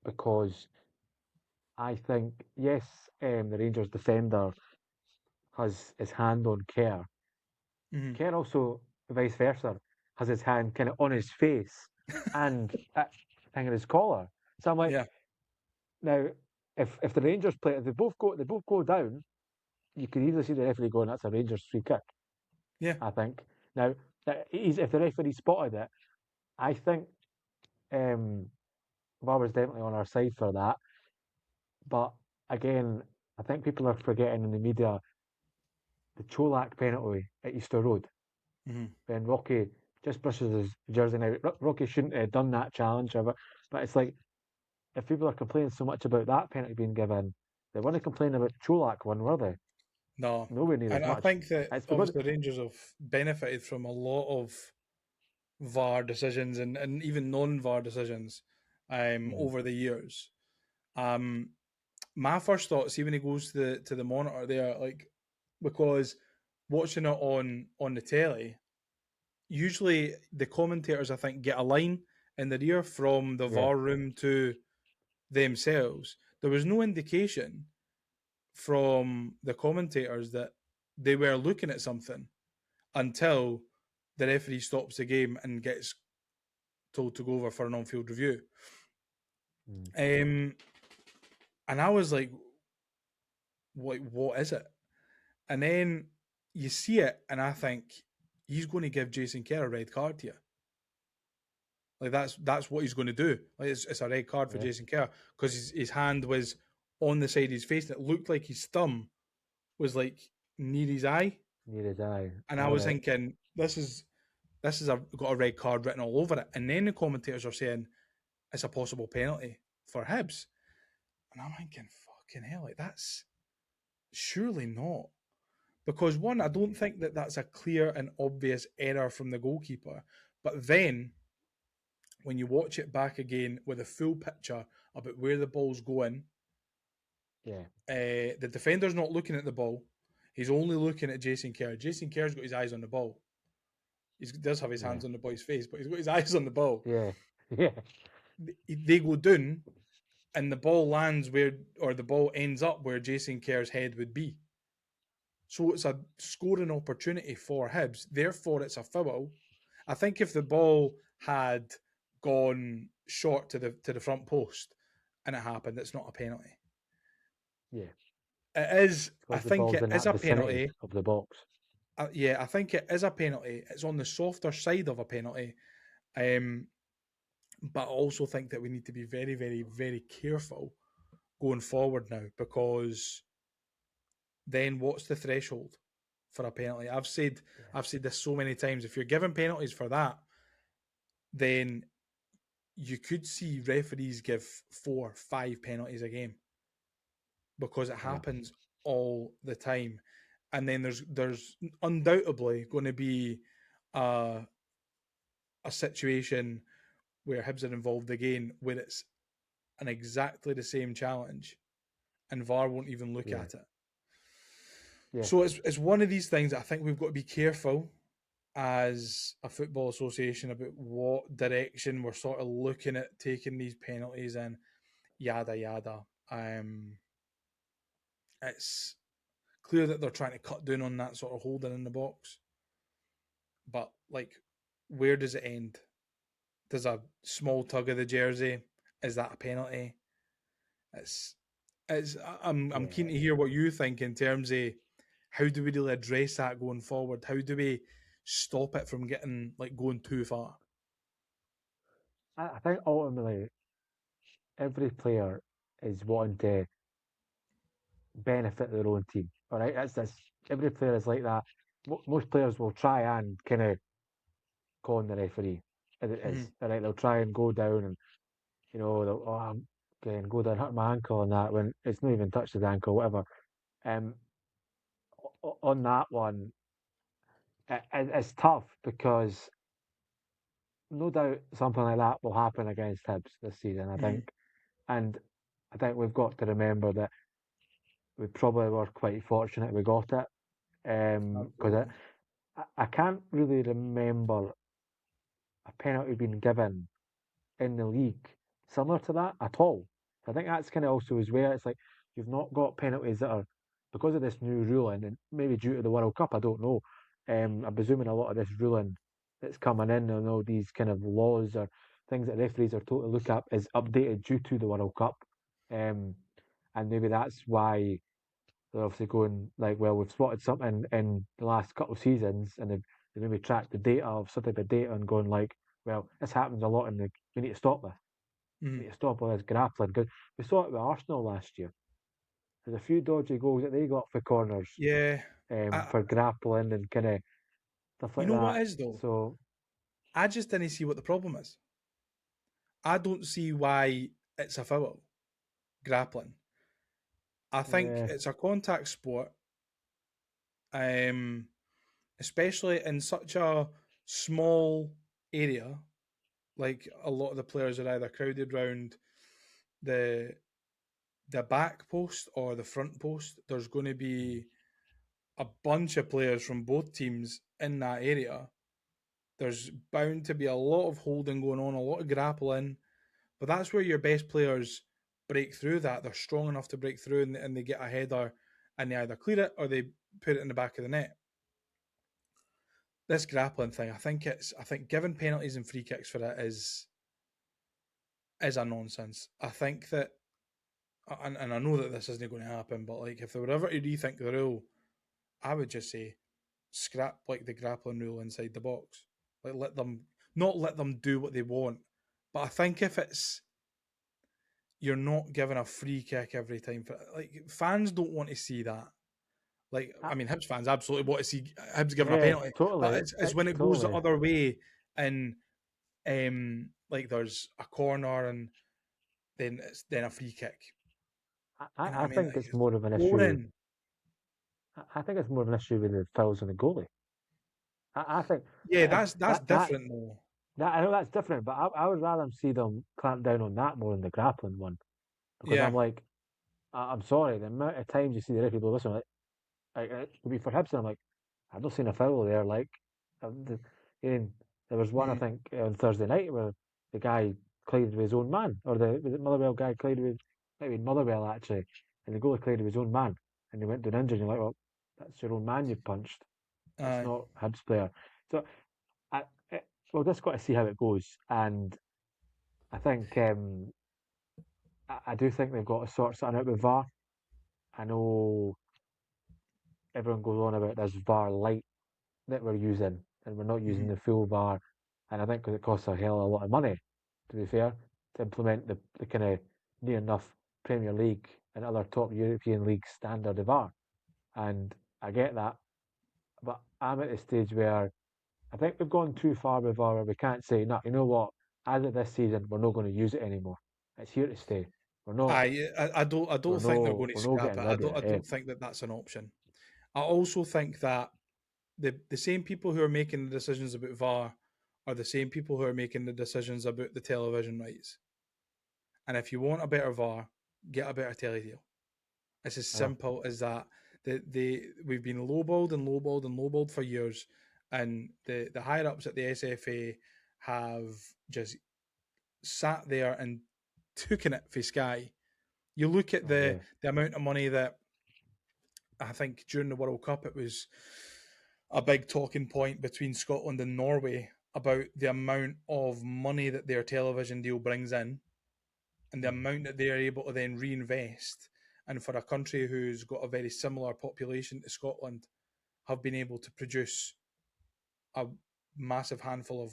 because I think yes, the Rangers defender has his hand on Kerr. Mm-hmm. Kerr also, vice versa, has his hand kind of on his face and hanging his collar. So I'm like, Yeah, now if the Rangers play, if they both go down, you could easily see the referee going, that's a Rangers free kick. yeah. I think now if the referee spotted it, I think um, VAR was definitely on our side for that. But again, I think people are forgetting in the media the Cholak penalty at Easter Road Mm-hmm. when Rocky just brushes his jersey. Now, Rocky shouldn't have done that challenge, but it's like if people are complaining so much about that penalty being given, they want to complain about the Cholak one, were they? No, Nowhere near as and I much. think that It's because obviously Rangers have benefited from a lot of VAR decisions and even non-VAR decisions Mhm, over the years. Um, my first thought, see when he goes to the monitor there, like because watching it on the telly, usually the commentators I think get a line in the rear from the VAR room to themselves, there was no indication from the commentators that they were looking at something until the referee stops the game and gets told to go over for an on-field review. And I was like, what is it? And then you see it, and I think he's going to give Jason Kerr a red card here. Like that's what he's going to do. Like it's a red card for Jason Kerr because his hand was on the side of his face, and it looked like his thumb was like near his eye. Near his eye. And I was thinking, this is got a red card written all over it. And then the commentators are saying it's a possible penalty for Hibs, and I'm thinking, fucking hell, like that's surely not. Because one, I don't think that that's a clear and obvious error from the goalkeeper. But then, when you watch it back again with a full picture about where the ball's going, the defender's not looking at the ball. He's only looking at Jason Kerr. Jason Kerr's got his eyes on the ball. He does have his hands on the boy's face, but he's got his eyes on the ball. They go down, and the ball lands the ball ends up where Jason Kerr's head would be. So it's a scoring opportunity for Hibs. Therefore, it's a foul. I think if the ball had gone short to the front post and it happened, it's not a penalty. Yeah, it is. I think it is a penalty of the box. I think it is a penalty. It's on the softer side of a penalty, but I also think that we need to be very, very, very careful going forward now, because then what's the threshold for a penalty? I've said this so many times. If you're giving penalties for that, then you could see referees give 4-5 penalties a game, because it happens all the time. And then there's undoubtedly going to be a situation where Hibs are involved again where it's an exactly the same challenge and VAR won't even look at it. Yeah. So it's one of these things that I think we've got to be careful as a football association about what direction we're sort of looking at taking these penalties and yada yada. It's clear that they're trying to cut down on that sort of holding in the box, but like, where does it end? Does a small tug of the jersey, is that a penalty? I'm keen to hear what you think in terms of how do we really address that going forward? How do we stop it from going too far? I think ultimately every player is wanting to benefit their own team. All right, that's this. Every player is like that. Most players will try and kind of con the referee. As it is. All right, they'll try and go down and they'll go down, hurt my ankle and that when it's not even touched his ankle, whatever. On that one, it's tough because no doubt something like that will happen against Hibs this season, I think. And I think we've got to remember that we probably were quite fortunate we got it. Because I can't really remember a penalty being given in the league similar to that at all. So I think that's kind of also as well. It's like you've not got penalties that are, because of this new ruling, and maybe due to the World Cup, I don't know. I'm presuming a lot of this ruling that's coming in and all these kind of laws or things that referees are told to look up is updated due to the World Cup. And maybe that's why they're obviously going like, well, we've spotted something in the last couple of seasons, and they've maybe tracked the data of some type of data and going like, well, this happens a lot, and we need to stop this. We need to stop all this grappling, because we saw it with Arsenal last year. There's a few dodgy goals that they got for corners, for grappling and kind of stuff like that. You know what is though? So I just didn't see what the problem is. I don't see why it's a foul, grappling. I think it's a contact sport, especially in such a small area. Like, a lot of the players are either crowded around the back post or the front post. There's going to be a bunch of players from both teams in that area. there's bound to be a lot of holding going on, a lot of grappling, but that's where your best players break through that. They're strong enough to break through and they get a header and they either clear it or they put it in the back of the net. This grappling thing, I think giving penalties and free kicks for it is a nonsense. I think that, and I know that this isn't going to happen, but like if they were ever to rethink the rule, I would just say scrap like the grappling rule inside the box. Like not let them do what they want. But I think if it's you're not given a free kick every time, like fans don't want to see that. Like I mean, Hibs fans absolutely want to see Hibs given a penalty, totally. but it's when it goes the other way and like there's a corner and then a free kick. I think it's more of an issue. I think it's more of an issue with the fouls on the goalie. I think that's different though. I know that's different, but I would rather see them clamp down on that more than the grappling one, because I'm like, I'm sorry, the amount of times you see the referee blow whistle, like it could be for Hibs, I'm like, I've not seen a foul there. Like, there was one I think on Thursday night where the guy collided with his own man, or was it Motherwell guy collided with maybe Motherwell actually, and the goalie collided with his own man, and he went down injured. And you're like, well, that's your own man you've punched. It's not Hibs player. So we'll just got to see how it goes, and I think I do think they've got to sort something out with VAR. I know everyone goes on about this VAR light that we're using, and we're not using the full VAR, and I think because it costs a hell of a lot of money, to be fair, to implement the kind of near enough Premier League and other top European leagues standard of VAR, and I get that, but I'm at the stage where I think we've gone too far with VAR. We can't say, no, you know what? As of this season, we're not going to use it anymore. It's here to stay. We're not. I don't think they're going to scrap it. I don't think that that's an option. I also think that the same people who are making the decisions about VAR are the same people who are making the decisions about the television rights. And if you want a better VAR, get a better telly deal. It's as simple as that. We've been lowballed and lowballed and lowballed for years, and the higher ups at the SFA have just sat there and taken it for Sky. You look at the amount of money that I think during the World Cup it was a big talking point between Scotland and Norway about the amount of money that their television deal brings in and the amount that they are able to then reinvest. And for a country who's got a very similar population to Scotland, have been able to produce a massive handful of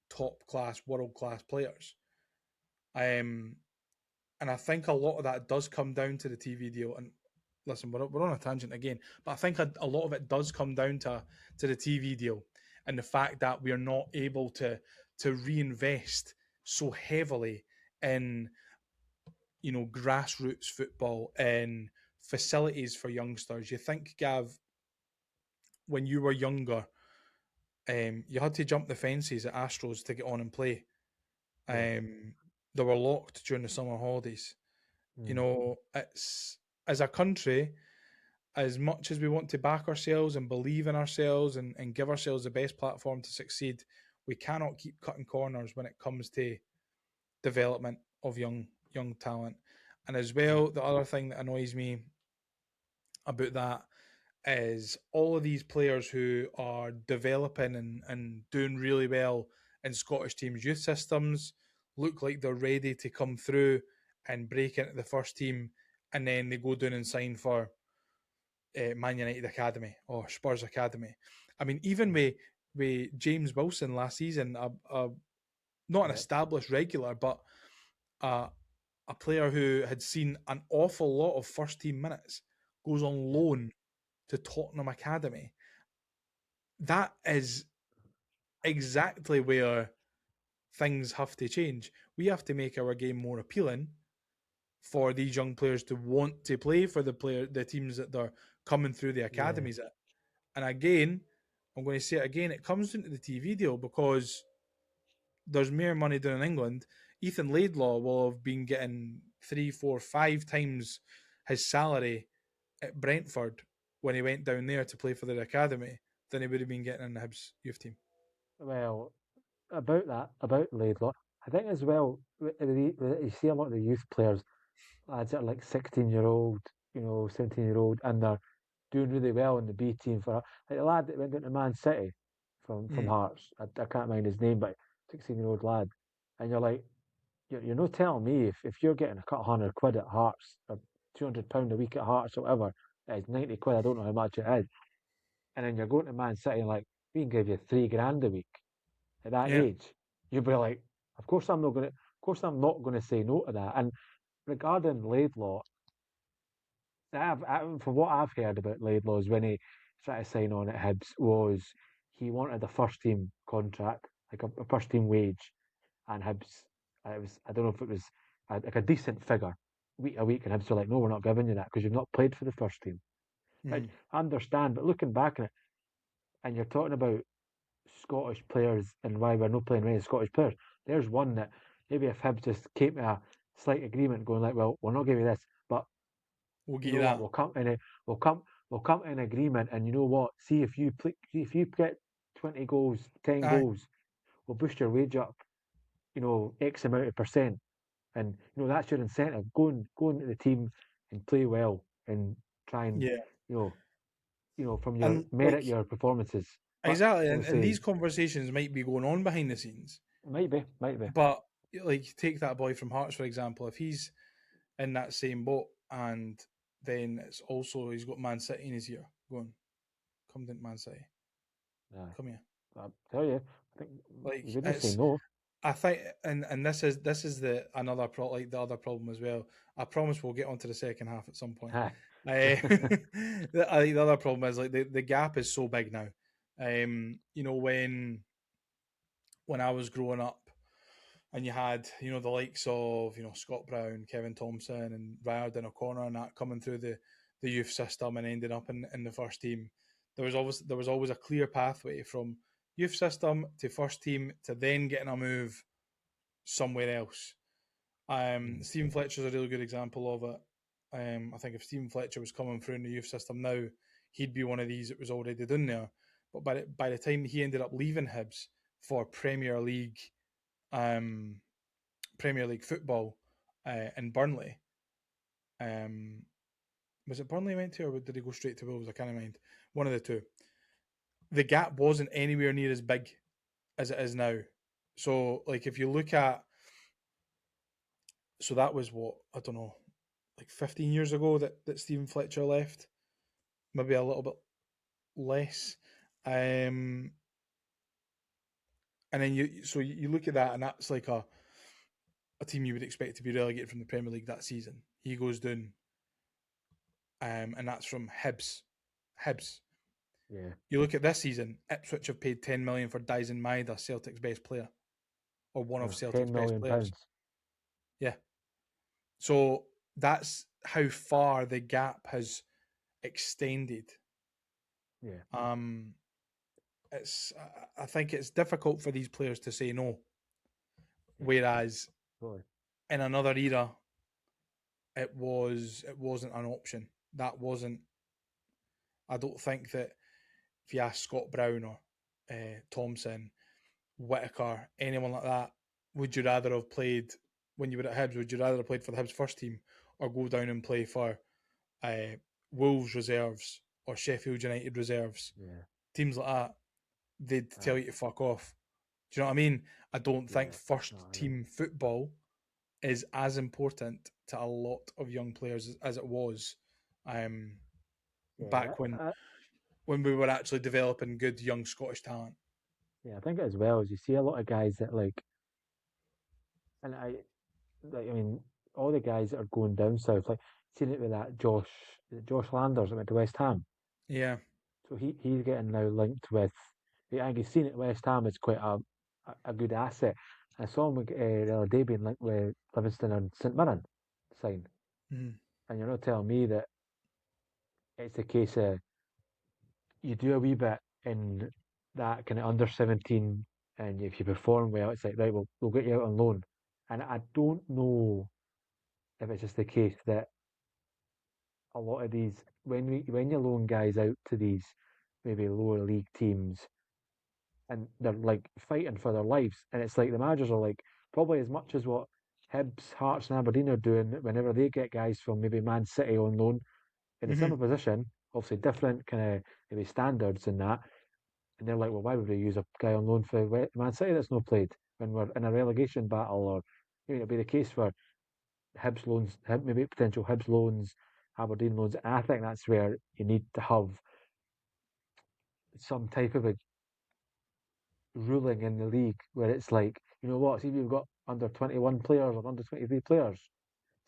top class, world class players. And I think a lot of that does come down to the TV deal. And listen, we're on a tangent again, but I think a lot of it does come down to the TV deal and the fact that we are not able to reinvest so heavily in grassroots football and facilities for youngsters. You think, Gav, when you were younger, you had to jump the fences at Astros to get on and play. They were locked during the summer holidays. It's, as a country, as much as we want to back ourselves and believe in ourselves and give ourselves the best platform to succeed, we cannot keep cutting corners when it comes to development of young talent. And as well, the other thing that annoys me about that is all of these players who are developing and doing really well in Scottish teams' youth systems look like they're ready to come through and break into the first team, and then they go down and sign for Man United Academy or Spurs Academy. I mean, even with James Wilson last season, not an established regular, but a player who had seen an awful lot of first team minutes, goes on loan to Tottenham Academy. That is exactly where things have to change. We have to make our game more appealing for these young players to want to play for the teams that they're coming through the academies at. And again, I'm going to say it again, it comes into the TV deal because there's more money down in England. Ethan Laidlaw will have been getting 3, 4, 5 times his salary at Brentford when he went down there to play for their academy than he would have been getting in the Hibs youth team. Well, about Laidlaw, I think as well, you see a lot of the youth players, lads that are like 16-year-old, 17-year-old, and they're doing really well in the B team for like the lad that went into Man City from Mm. Hearts. I can't mind his name, but 16-year-old lad, and you're like, you're not telling me if you're getting a couple £100 at Hearts or £200 a week at Hearts or whatever, it's 90 quid. I don't know how much it is, and then you're going to Man City and like we can give you 3 grand a week at that Yeah, age. You'd be like, of course I'm not gonna say no to that. And regarding Laidlaw, from what I've heard about Laidlaw is when he tried to sign on at Hibs was he wanted a first team contract, like a first team wage, and Hibs, it was I don't know if it was like a decent figure week a week, and Hibs were like, no, we're not giving you that because you've not played for the first team. Which mm. I understand, but looking back on it, and you're talking about Scottish players and why we're not playing many Scottish players. There's one that maybe if Hibs just came to a slight agreement, going like, well, we'll not give you this, but We'll you get you know what, that. we'll come to an agreement, and you know what, see if you get 20 goals, 10 Aye, goals, we'll boost your wage up, X amount of percent, and that's your incentive. Go into the team and play well and try and yeah, you know from your and merit like your performances. But exactly, and obviously, these conversations might be going on behind the scenes, might be, but like take that boy from Hearts for example. If he's in that same boat, and then it's also he's got Man City in his ear going, "Come to Man City, yeah. come here." I tell you, I think you Like wouldn't say it's, no. I think, and this is the another like the other problem as well. I promise we'll get onto the second half at some point. Aye. I think the other problem is like the gap is so big now. When I was growing up, and you had the likes of Scott Brown, Kevin Thompson, and Riordan O'Connor, and that coming through the youth system and ended up in the first team. There was always a clear pathway from youth system to first team to then getting a move somewhere else. Mm, Stephen Fletcher's a really good example of it. I think if Stephen Fletcher was coming through in the youth system now, he'd be one of these that was already done there. But by the time he ended up leaving Hibs for um, Premier League football in Burnley, um, was it Burnley he went to, or did he go straight to Wolves? I can't mind. One of the two. The gap wasn't anywhere near as big as it is now. So, like, if you look at, so that was what, I don't know, like 15 years ago that Stephen Fletcher left, maybe a little bit less. Um, and then you look at that, and that's like a team you would expect to be relegated from the Premier League that season. He goes down, and that's from Hibs. Hibs. yeah. You look at this season, Ipswich have paid 10 million for Dyson Maeda, Celtic's best player, or one of Oh, Celtic's 10 best million players. pounds. Yeah. So that's how far the gap has extended. Yeah. Um, I think it's difficult for these players to say no. Yeah. Whereas Totally. in another era, it wasn't an option. That wasn't. I don't think that if you ask Scott Brown or Thompson, Whitaker, anyone like that, would you rather have played when you were at Hibs? Would you rather have played for the Hibs first team or go down and play for uh, Wolves reserves or Sheffield United reserves? Yeah. Teams like that, they'd tell Aye. you to fuck off. Do you know what I mean? I don't think Yeah. first No, I know. team football is as important to a lot of young players as it was um, Yeah. back when we were actually developing good young Scottish talent. Yeah. I think as well as you see a lot of guys that like, and I mean, all the guys that are going down south, like, seen it with that Josh Landers that went to West Ham. Yeah. So he's getting now linked with. I think he's seen it at West Ham as quite a good asset. I saw him the other day being linked with Livingston and St Mirren sign, Mm. and you're not telling me that it's a case of you do a wee bit in that kind of under 17, and if you perform well, it's like right, we'll get you out on loan. And I don't know if it's just the case that a lot of these when you loan guys out to these maybe lower league teams, and they're like fighting for their lives. And it's like the managers are like probably as much as what Hibs, Hearts, and Aberdeen are doing whenever they get guys from maybe Man City on loan in a Hmm. similar position, obviously different kind of maybe standards in that. And they're like, well, why would we use a guy on loan for Man City that's not played when we're in a relegation battle, or it'd be the case for Hibs loans, maybe potential Hibs loans, Aberdeen loans. And I think that's where you need to have some type of a ruling in the league where it's like, you know what, see if you've got under 21 players or under 23 players,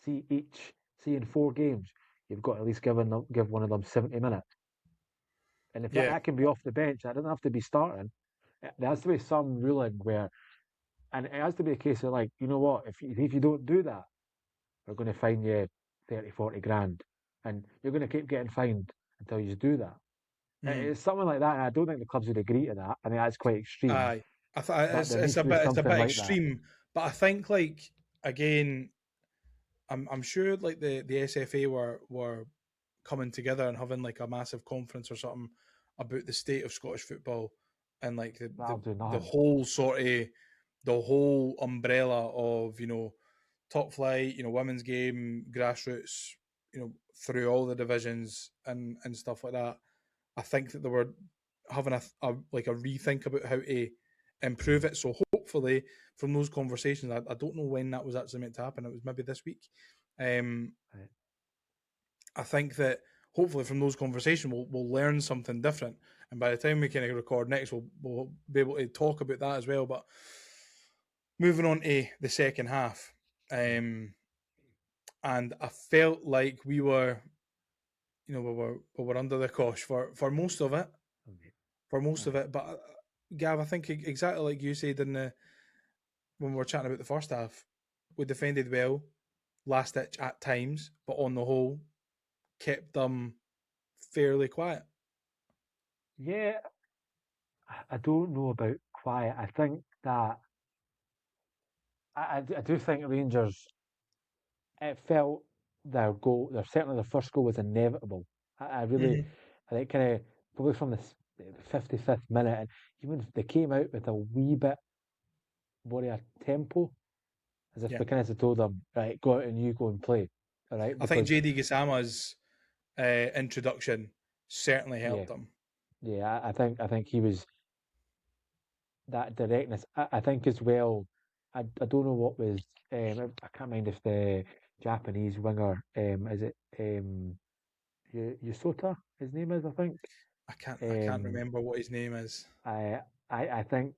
see see in 4 games, you've got at least give one of them 70 minutes. And if Yeah. that can be off the bench, that doesn't have to be starting. There has to be some ruling where, and it has to be a case of like, you know what, if you don't do that, we're going to fine you 30, 40 grand. And you're going to keep getting fined until you do that. Mm. It's something like that. And I don't think the clubs would agree to that. I think that's quite extreme. Aye, But there it's needs to be a something bit like that. extreme, but I think like again, I'm sure like the SFA were coming together and having like a massive conference or something about the state of Scottish football and like That'll do the nothing. whole sort of the whole umbrella of top flight, women's game, grassroots, through all the divisions and stuff like that. I think that they were having a like a rethink about how to improve it. So hopefully, from those conversations, I don't know when that was actually meant to happen. It was maybe this week. Um, Right. I think that hopefully from those conversations we'll learn something different, and by the time we can record next, we'll be able to talk about that as well. But moving on to the second half, Yeah. and I felt like we were under the cosh for most of it, Okay. Right. But Gav, I think exactly like you said when we were chatting about the first half, we defended well, last ditch at times, but on the whole, kept them fairly quiet. Yeah, I don't know about quiet. I think that I do think Rangers. It felt their goal. Certainly their first goal was inevitable. I really, Mm-hmm. I think kind of probably from the 55th minute, and even if they came out with a wee bit more of a tempo, as if Yeah, we kind of told them, right, go out and you go and play, all right? I think Because JD Gisama's introduction certainly yeah, helped them. yeah, I think he was that directness. I think as well. I don't know what was. I can't mind if the Japanese winger is it Yusota, his name is, I think. I can't Um, remember what his name is. I, I think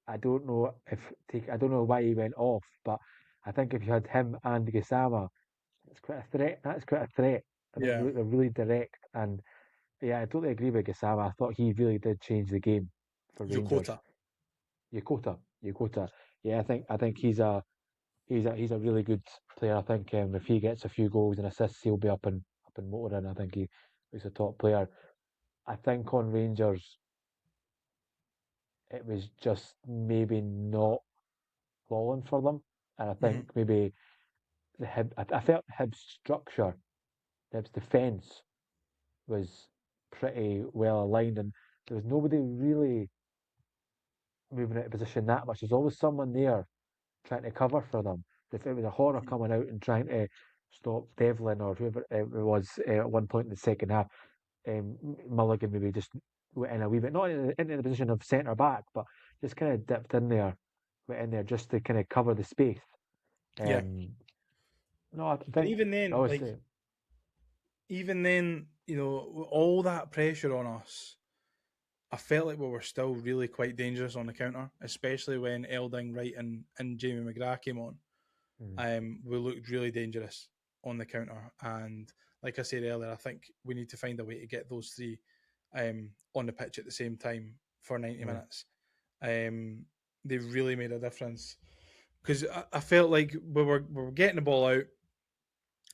I don't know I don't know why he went off, but I think if you had him and Gisama, it's quite a threat. That's quite a threat. I think Yeah, they're really direct, and yeah, I totally agree with Gisama. I thought he really did change the game for Rangers. Yokota. Yokota. Yeah, I think he's a really good player. I think if he gets a few goals and assists, he'll be up and motoring. I think he's a top player. I think on Rangers, it was just maybe not falling for them. And I Mm-hmm. think maybe I felt Hibs structure, Hibs defence was pretty well aligned, and there was nobody really moving out of position that much. There's always someone there trying to cover for them. If it was a horror coming out and trying to stop Devlin or whoever it was at one point in the second half, Mulligan maybe just went in a wee bit, not into the position of centre back, but just kind of dipped in there, went in there just to kind of cover the space. Yeah, Um, no, I but think obviously, even then, with all that pressure on us, I felt like we were still really quite dangerous on the counter, especially when Elding, Wright, and Jamie McGrath came on. mm, We looked really dangerous on the counter, and like I said earlier, I think we need to find a way to get those three on the pitch at the same time for 90 yeah, minutes. They really made a difference because I felt like we were getting the ball out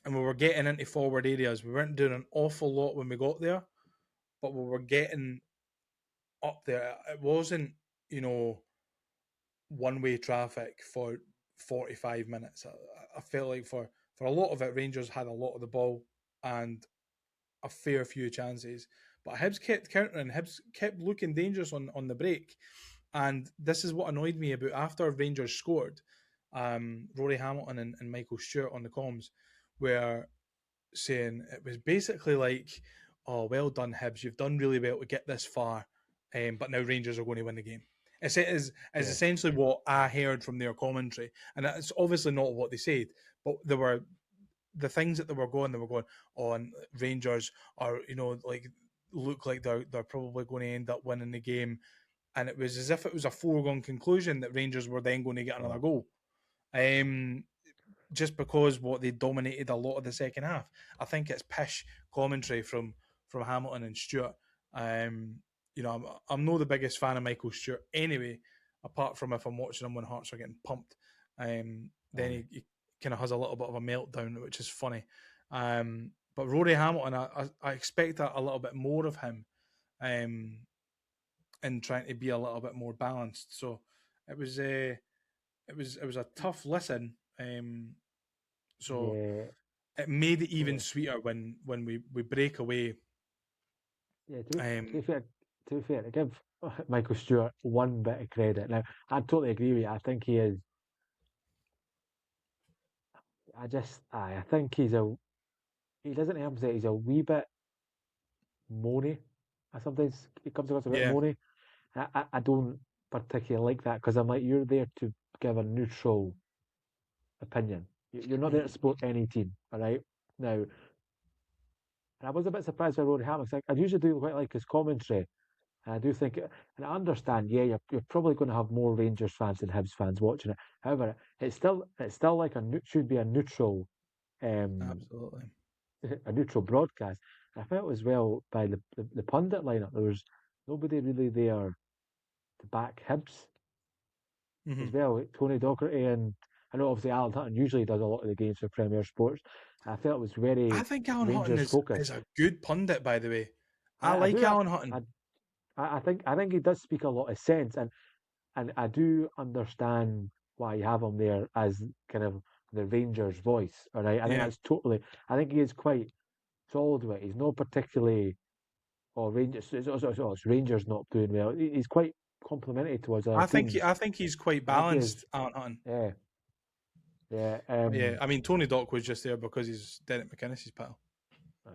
and we were getting into forward areas. We weren't doing an awful lot when we got there, but we were getting up there. It wasn't, you know, one way traffic for 45 minutes. I felt like for a lot of it, Rangers had a lot of the ball and a fair few chances. But Hibs kept countering, Hibs kept looking dangerous on the break. And this is what annoyed me about after Rangers scored. Rory Hamilton and Michael Stewart on the comms were saying it was basically like, "Oh, well done, Hibs. You've done really well to get this far, but now Rangers are going to win the game." It's Yeah. essentially what I heard from their commentary, and it's obviously not what they said, but there were the things that they were going. They were going on Rangers are like look like they're probably going to end up winning the game, and it was as if it was a foregone conclusion that Rangers were then going to get another Oh, goal. Um, just because what they dominated a lot of the second half. I think it's pish commentary from Hamilton and Stewart. Um, I'm not the biggest fan of Michael Stewart anyway, apart from if I'm watching him when Hearts are getting pumped. Then aye. he kind of has a little bit of a meltdown, which is funny. But Rory Hamilton, I expect a little bit more of him, um, in trying to be a little bit more balanced. So it was it was a tough listen. So Yeah. it made it even Totally. sweeter when we break away. Yeah. To be Um, fair, to give Michael Stewart one bit of credit. Now, I totally agree with you. I think he is. I think he's a. He doesn't have to say he's a wee bit moany. I sometimes it comes across a bit yeah, moany. I don't particularly like that because I'm like, you're there to give a neutral opinion. You're not there to mhm. support any team, all right? Now, and I was a bit surprised by Rory Hammock. I usually do quite like his commentary. And I do think, and I understand, yeah, you're probably going to have more Rangers fans than Hibs fans watching it. However, it's still like should be a neutral, um, Absolutely. a neutral broadcast. I felt as well by the pundit lineup, there was nobody really there to back Hibs as Hmm. well. Tony Docherty and I know obviously Alan Hutton usually does a lot of the games for Premier Sports. I felt it was I very think Alan Hutton Rangers is focused. a good pundit, by the way. I I like do. Alan I, Hutton. I think he does speak a lot of sense, and I do understand why you have him there as kind of the Rangers voice. All right, I think Yeah, that's totally. I think he is quite solid with it. He's not particularly. Oh, Rangers. It's Rangers not doing well. He's quite complimentary towards other teams. I think he's quite I think he is. balanced, Alan Hutton. Yeah, yeah. But yeah, I mean Tony Dock was just there because he's Derek McInnes' pal.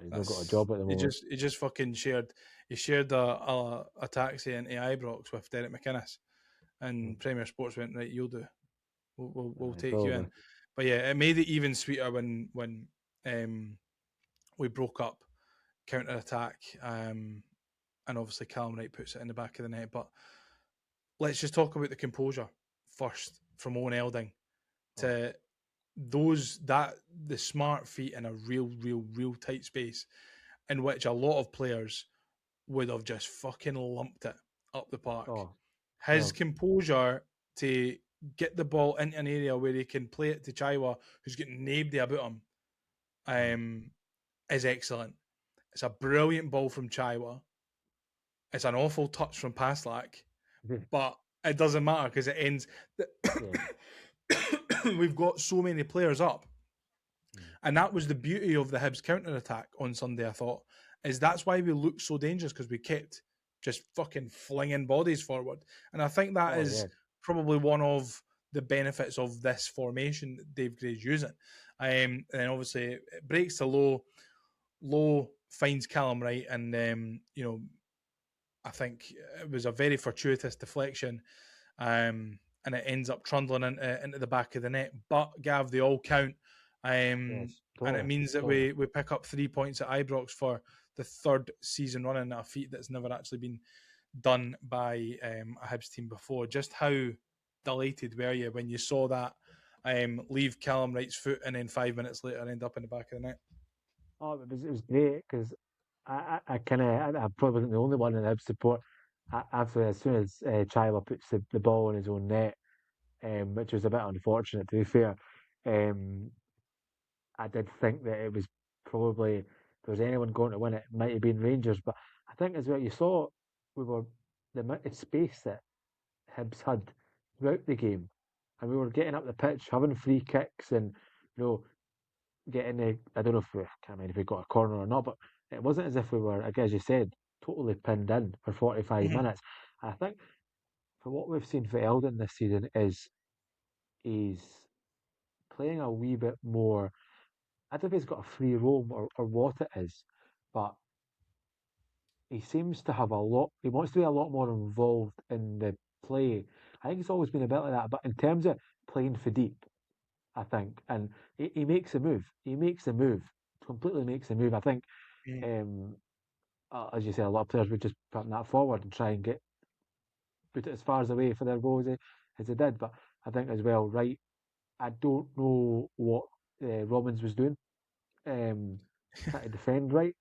He's not got a That's job at the moment. he just fucking shared a taxi into Ibrox with Derek McInnes, and Premier Sports went right. You'll do. We'll take you Probably. in. But yeah, it made it even sweeter when um, we broke up counter attack, and obviously Callum Wright puts it in the back of the net. But let's just talk about the composure first from Owen Elding Oh, to the smart feet in a real tight space in which a lot of players would have just fucking lumped it up the park. oh, His well, composure to get the ball into an area where he can play it to Chaiwa, who's getting nobody about him, mm. um, is excellent. It's a brilliant ball from Chaiwa. It's an awful touch from Paslak, but it doesn't matter because it ends. yeah, We've got so many players up, mm. and that was the beauty of the Hibs counter attack on Sunday. I thought is that's why we looked so dangerous because we kept just fucking flinging bodies forward, and I think that Oh is yeah, probably one of the benefits of this formation that Dave Gray's using. And then obviously it breaks to low finds Callum Wright, and I think it was a very fortuitous deflection, and it ends up trundling into the back of the net. But Gav, they all count, yes, and it totally, means that totally. we pick up 3 points at Ibrox for the third season running, a feat that's never actually been done by a Hibs team before. Just how delighted were you when you saw that leave Callum Wright's foot and then 5 minutes later end up in the back of the net? Oh, it was great because I kind of I'm probably not the only one in Hibs support. After as soon as Chyla puts the ball in his own net, which was a bit unfortunate to be fair, um, I did think that it was probably if there was anyone going to win it, it might have been Rangers. But I think as well you saw we were the amount of space that Hibs had throughout the game, and we were getting up the pitch, having free kicks, and you know getting a. I don't know if I can't remember if we got a corner or not, but it wasn't as if we were, I guess you said, totally pinned in for 45 Mm-hmm. minutes. I think for what we've seen for Eldon this season is he's playing a wee bit more. I don't know if he's got a free roam or what it is, but he seems to have a lot. He wants to be a lot more involved in the play. I think he's always been a bit like that, but in terms of playing for deep, I think, and he makes a move. He makes a move, completely makes a move. I think, um, as you say, a lot of players would just put that forward and try and put it as far as away for their goals as they did. But I think as well, right? I don't know what Robbins was doing, trying to defend right,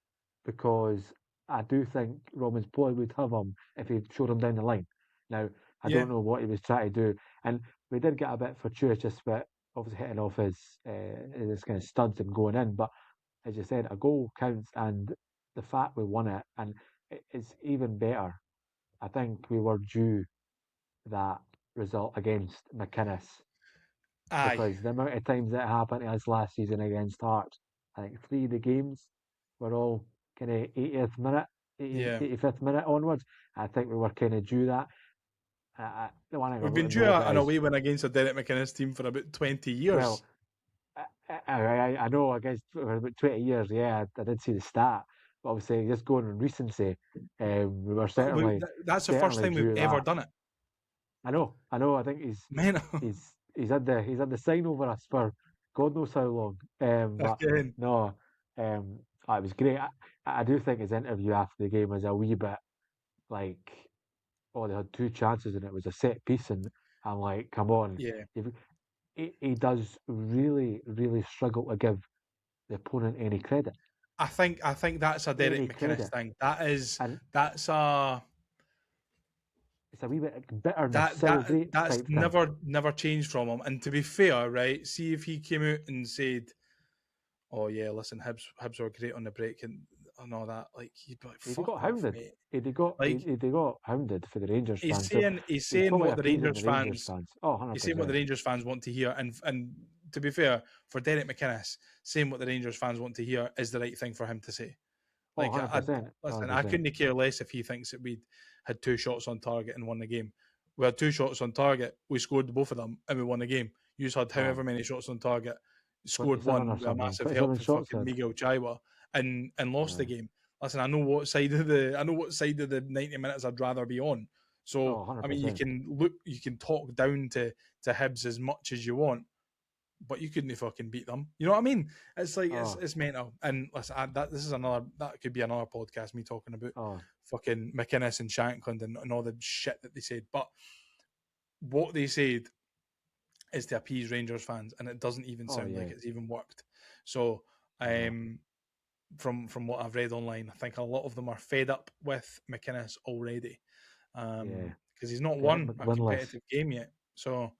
because I do think Robbins probably would have him if he showed him down the line. Now, I Yeah. don't know what he was trying to do, and we did get a bit fortuitous with obviously hitting off his kind of studs and going in. But as you said, a goal counts, and the fact we won it, and it's even better. I think we were due that result against McInnes Aye. because the amount of times that happened to us last season against Hearts, I think 3 of the games were all kind of 80th minute, Yeah. 85th minute onwards. I think we were kind of due that. The one thing We've I've been got to due note an that is, away win against a Derek McInnes team for about 20 years. well, I know against for about 20 years, yeah, I did see the stat. But obviously, just going on recency, we were That's the first time we've due ever that. done it. I know. I think Man, he's had the sign over us for God knows how long. But again. no, it was great. I do think his interview after the game was a wee bit like, oh, they had 2 chances and it was a set piece, and I'm like, come on. Yeah. He does really, really struggle to give the opponent any credit. I think that's a Derek Any McInnes credit. thing. And That's a it's a wee bit bitterness, sour grapes that's type thing. never changed from him. And to be fair, right, see if he came out and said, "Oh yeah, listen, Hibs were great on the break and all that," like he'd be like, He'd "Fuck got off, hounded. mate." He'd Like got hounded for the Rangers fans. So he's he's saying probably what the appeasing Rangers the Rangers fans fans. Oh, he's saying what the 100%. Rangers fans want to hear. And to be fair, for Derek McInnes, saying what the Rangers fans want to hear is the right thing for him to say. Oh, Like, 100%. listen, I 100%. couldn't care less if he thinks that we'd had 2 shots on target and won the game. We had 2 shots on target, we scored both of them, and we won the game. You just had however many shots on target, scored 27 one or with a something. massive help 27 for shots fucking had. Miguel Chaiwa and lost the Yeah. game. Listen, I know what side of the 90 minutes I'd rather be on. So Oh, I mean, you 100%. can talk down to Hibs as much as you want, but you couldn't fucking beat them. You know what I mean? It's like Oh, it's mental. And listen, that could be another podcast. Me talking about oh, fucking McInnes and Shankland and all the shit that they said. But what they said is to appease Rangers fans, and it doesn't even oh, sound like yeah. it's even worked. So, No. from what I've read online, I think a lot of them are fed up with McInnes already, Yeah. because he's not Fed up won with a winless. competitive game yet. So,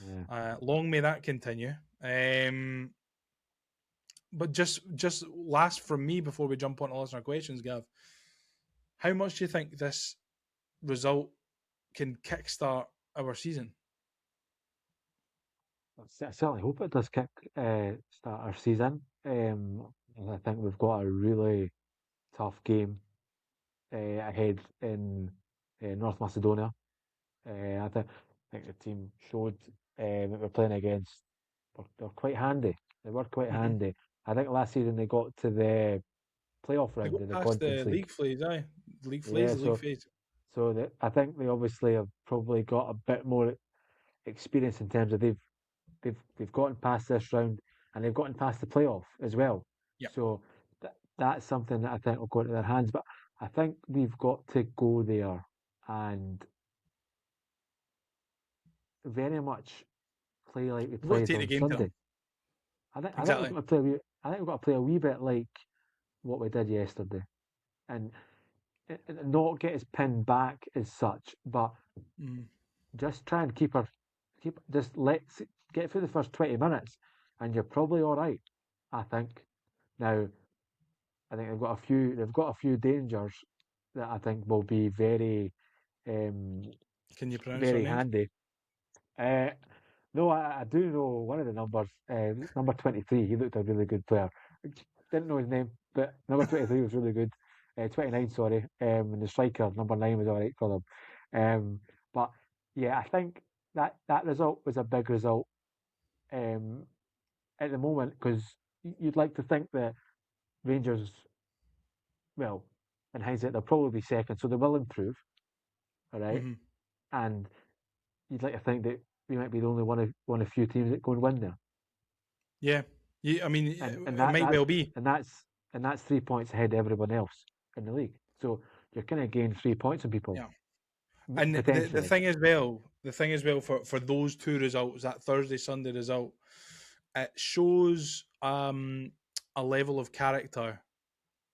Yeah. long may that continue. But just last from me before we jump on to listener questions, Gav. How much do you think this result can kickstart our season? I certainly hope it does start our season. I think we've got a really tough game ahead in North Macedonia. I think the team showed that we're playing against. They're quite handy. They were quite Mm-hmm. handy. I think last season they got to the playoff They round go of the past Conference the League. league phase, aye. The Yeah, league phase. I think they obviously have probably got a bit more experience in terms of they've gotten past this round and they've gotten past the playoff as well. Yeah. So that's something that I think will go into their hands. But I think we've got to go there and very much play like we We've got to played take the on game to Sunday. them. I think we've Exactly. got to play. I think we've got to play a wee bit like what we did yesterday, and not get us pinned back as such, but just try and let's get through the first 20 minutes, and you're probably all right. I think. Now, I think they've got a few dangers that I think will be very, um, Can you pronounce their very names? handy. Uh, no, I do know one of the numbers. Number 23, he looked a really good player. Didn't know his name, but number 23 was really good. 29, sorry. And the striker, number 9, was all right for them. But Yeah, I think that result was a big result um, at the moment because you'd like to think that Rangers, well, in hindsight, they'll probably be second, so they will improve, all right? Mm-hmm. And you'd like to think that we might be the only one of few teams that go and win there, Yeah. I mean, and it that might that's well be. and that's and that's 3 points ahead of everyone else in the league. So you're kind of gaining 3 points on people Yeah. And potentially. the thing as well for those two results, that Thursday Sunday result, it shows a level of character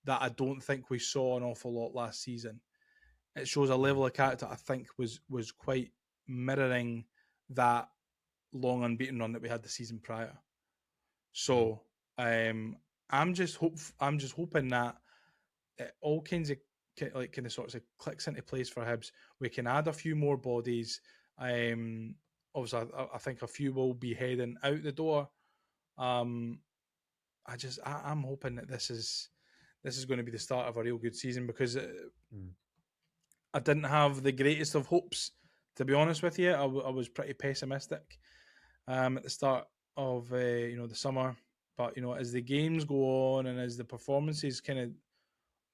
that I don't think we saw an awful lot last season. It shows a level of character I think was quite mirroring that long unbeaten run that we had the season prior. So I'm just hoping that it all kinds of kind of sorts of clicks into place for Hibs. We can add a few more bodies. Um, Obviously, I think a few will be heading out the door. Um, I'm hoping that this is going to be the start of a real good season because Mm. I didn't have the greatest of hopes, to be honest with you. I was pretty pessimistic at the start of the summer, but as the games go on and as the performances kind of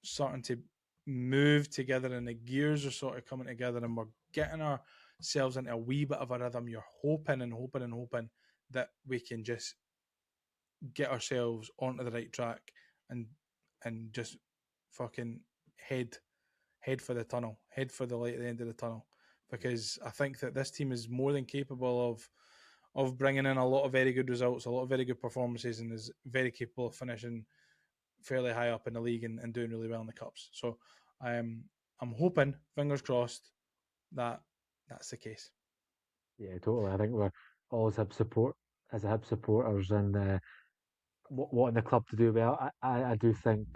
starting to move together and the gears are sort of coming together and we're getting ourselves into a wee bit of a rhythm, you're hoping and hoping and hoping that we can just get ourselves onto the right track and just fucking head for the tunnel, head for the light at the end of the tunnel. Because I think that this team is more than capable of bringing in a lot of very good results, a lot of very good performances, and is very capable of finishing fairly high up in the league and doing really well in the cups. So I'm hoping, fingers crossed, that that's the case. Yeah, totally. I think we're always Hib support as a Hib supporters and wanting the club to do well. I do think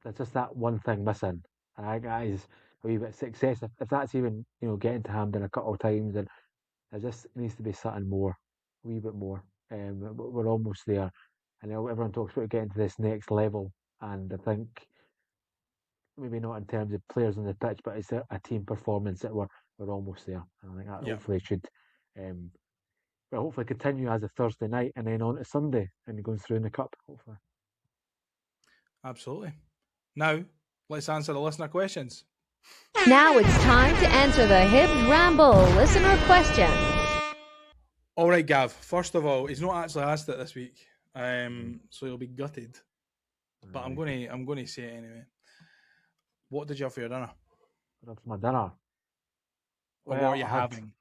there's just that one thing missing, and I think that is a wee bit of success. If that's even getting to Hampden a couple of times, and there just needs to be something more, a wee bit more. We're almost there. I know everyone talks about getting to this next level, and I think maybe not in terms of players on the pitch, but it's a team performance that we're almost there. And I think that Yeah, hopefully should um, well, hopefully continue as a Thursday night and then on to Sunday and going through in the cup. Hopefully. absolutely. Now, let's answer the listener questions. Now it's time to answer the Hibs Ramble listener questions. All right, Gav. First of all, he's not actually asked it this week, Mm. so he'll be gutted. But Aye. I'm going to say it anyway. What did you have for your dinner, That's my dinner. or what are Well, you I had. having?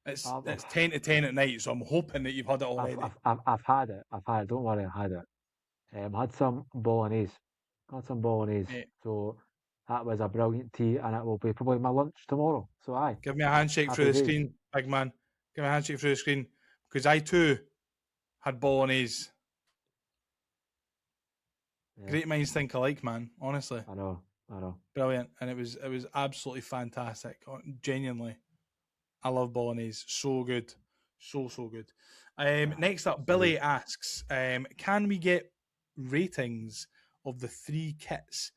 I've, It's 10 at night, so I'm hoping that you've had it already. I've had it. I've had it. Don't worry, I had it. Had some bolognese. Had some bolognese. Mate, So that was a brilliant tea, and it will be probably my lunch tomorrow. So aye, give me a handshake through happy the days. screen, big man. Give me a handshake through the screen because I too had bolognese. Yeah, Great minds think alike, man. Honestly, I know. I know. brilliant, and it was absolutely fantastic. Genuinely, I love bolognese. So good, so good. Next up, Sweet. Billy asks, can we get ratings of the three kits?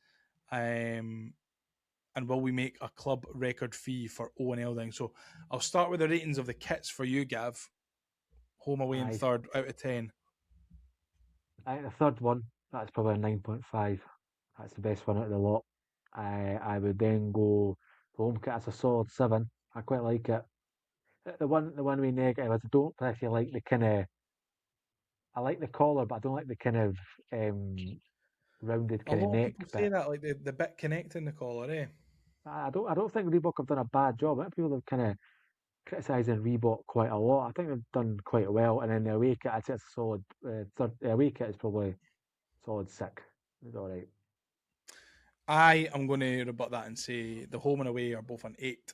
And will we make a club record fee for Owen Elding? So I'll start with the ratings of the kits for you, Gav. Home, away, and Aye. third out of 10. I think the third one, that's probably a 9.5. That's the best one out of the lot. I would then go home kit. That's a solid 7. I quite like it. The one we negative is I don't particularly like the kind of. I like the collar, but I don't like the kind of um, rounded A kind of lot of neck people say bit. that, like the bit connecting the collar, eh? I don't think Reebok have done a bad job. I think people have kind of criticising Reebok quite a lot. I think they've done quite well. And then the away kit, I'd say it's a solid third. The away kit is probably solid 6. It's all right. I am going to rebut that and say the home and away are both an 8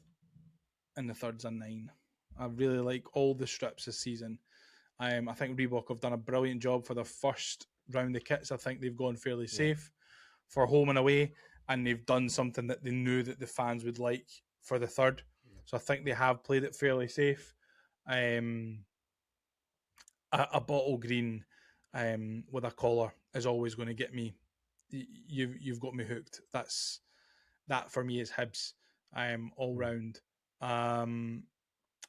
and the third's a 9. I really like all the strips this season. I think Reebok have done a brilliant job for the first round of kits. I think they've gone fairly Yeah. safe for home and away, and they've done something that they knew that the fans would like for the third. So I think they have played it fairly safe. A bottle green with a collar is always going to get me. You've got me hooked. That for me is Hibs. All round.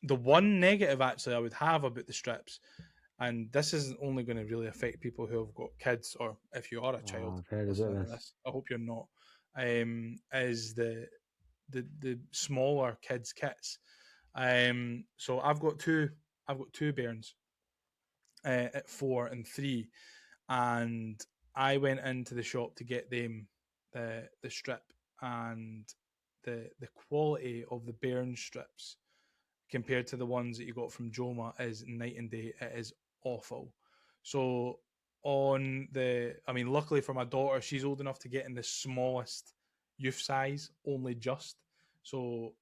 The one negative actually I would have about the strips, and this isn't only going to really affect people who have got kids, or if you are a child I've heard listening about to this. this, I hope you're not. Is the smaller kids kits. So I've got two bairns at 4 and 3, and I went into the shop to get them the strip, and the quality of the bairn strips compared to the ones that you got from Joma is night and day. It is awful. So luckily for my daughter, she's old enough to get in the smallest youth size, only just. So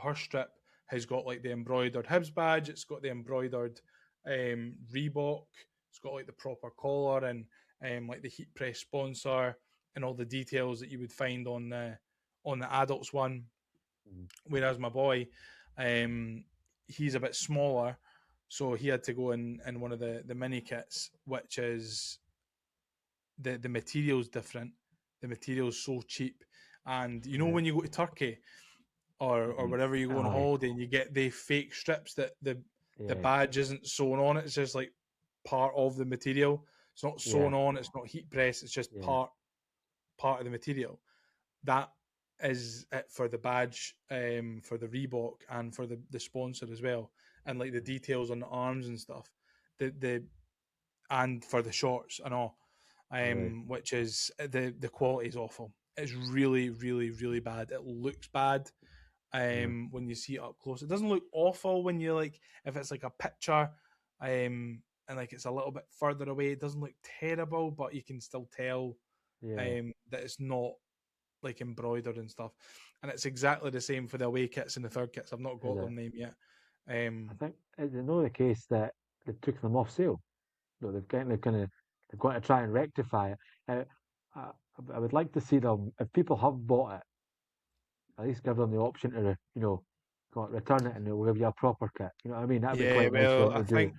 her strip has got like the embroidered Hibs badge. It's got the embroidered Reebok. It's got like the proper collar and like the heat press sponsor and all the details that you would find on the adults one. Mm. Whereas my boy, he's a bit smaller, so he had to go in one of the mini kits, which is the material's different. The material's so cheap, and you know Right. when you go to Turkey or wherever you go on Aye. holiday and you get the fake strips that the Yeah. badge isn't sewn on it, it's just like part of the material. It's not sewn Yeah. on, it's not heat pressed, it's just Yeah. part of the material. That is it for the badge, for the Reebok and for the sponsor as well, and like the details on the arms and stuff. The and for the shorts and all, Right. which is the quality is awful. It's really, really, really bad. It looks bad when you see it up close. It doesn't look awful when you like if it's like a picture, and like it's a little bit further away. It doesn't look terrible, but you can still tell Yeah. that it's not like embroidered and stuff. And it's exactly the same for the away kits and the third kits. I've not got Is it? them named yet. I think is it not the case that they took them off sale? No, they've got to try and rectify it. I, I would like to see them if people have bought it, at least give them the option to return it and they'll give you a proper kit. You know what I mean? That'd be Yeah, quite nice for well, them I to do. think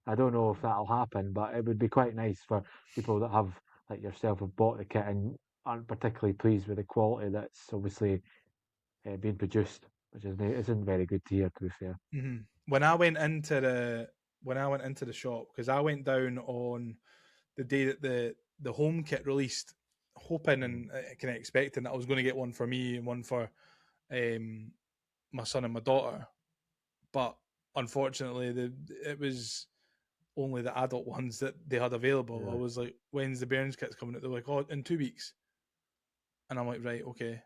I don't know if that'll happen, but it would be quite nice for people that have like yourself have bought the kit and aren't particularly pleased with the quality that's obviously being produced, which isn't very good to hear. To be fair. when I went into the shop, because I went down on the day that the home kit released, hoping and kind of expecting that I was going to get one for me and one for um, my son and my daughter, but unfortunately it was only the adult ones that they had available. I Yeah. was like, when's the Bairns kits coming out? They're like, oh, in 2 weeks. And I'm like, right, okay.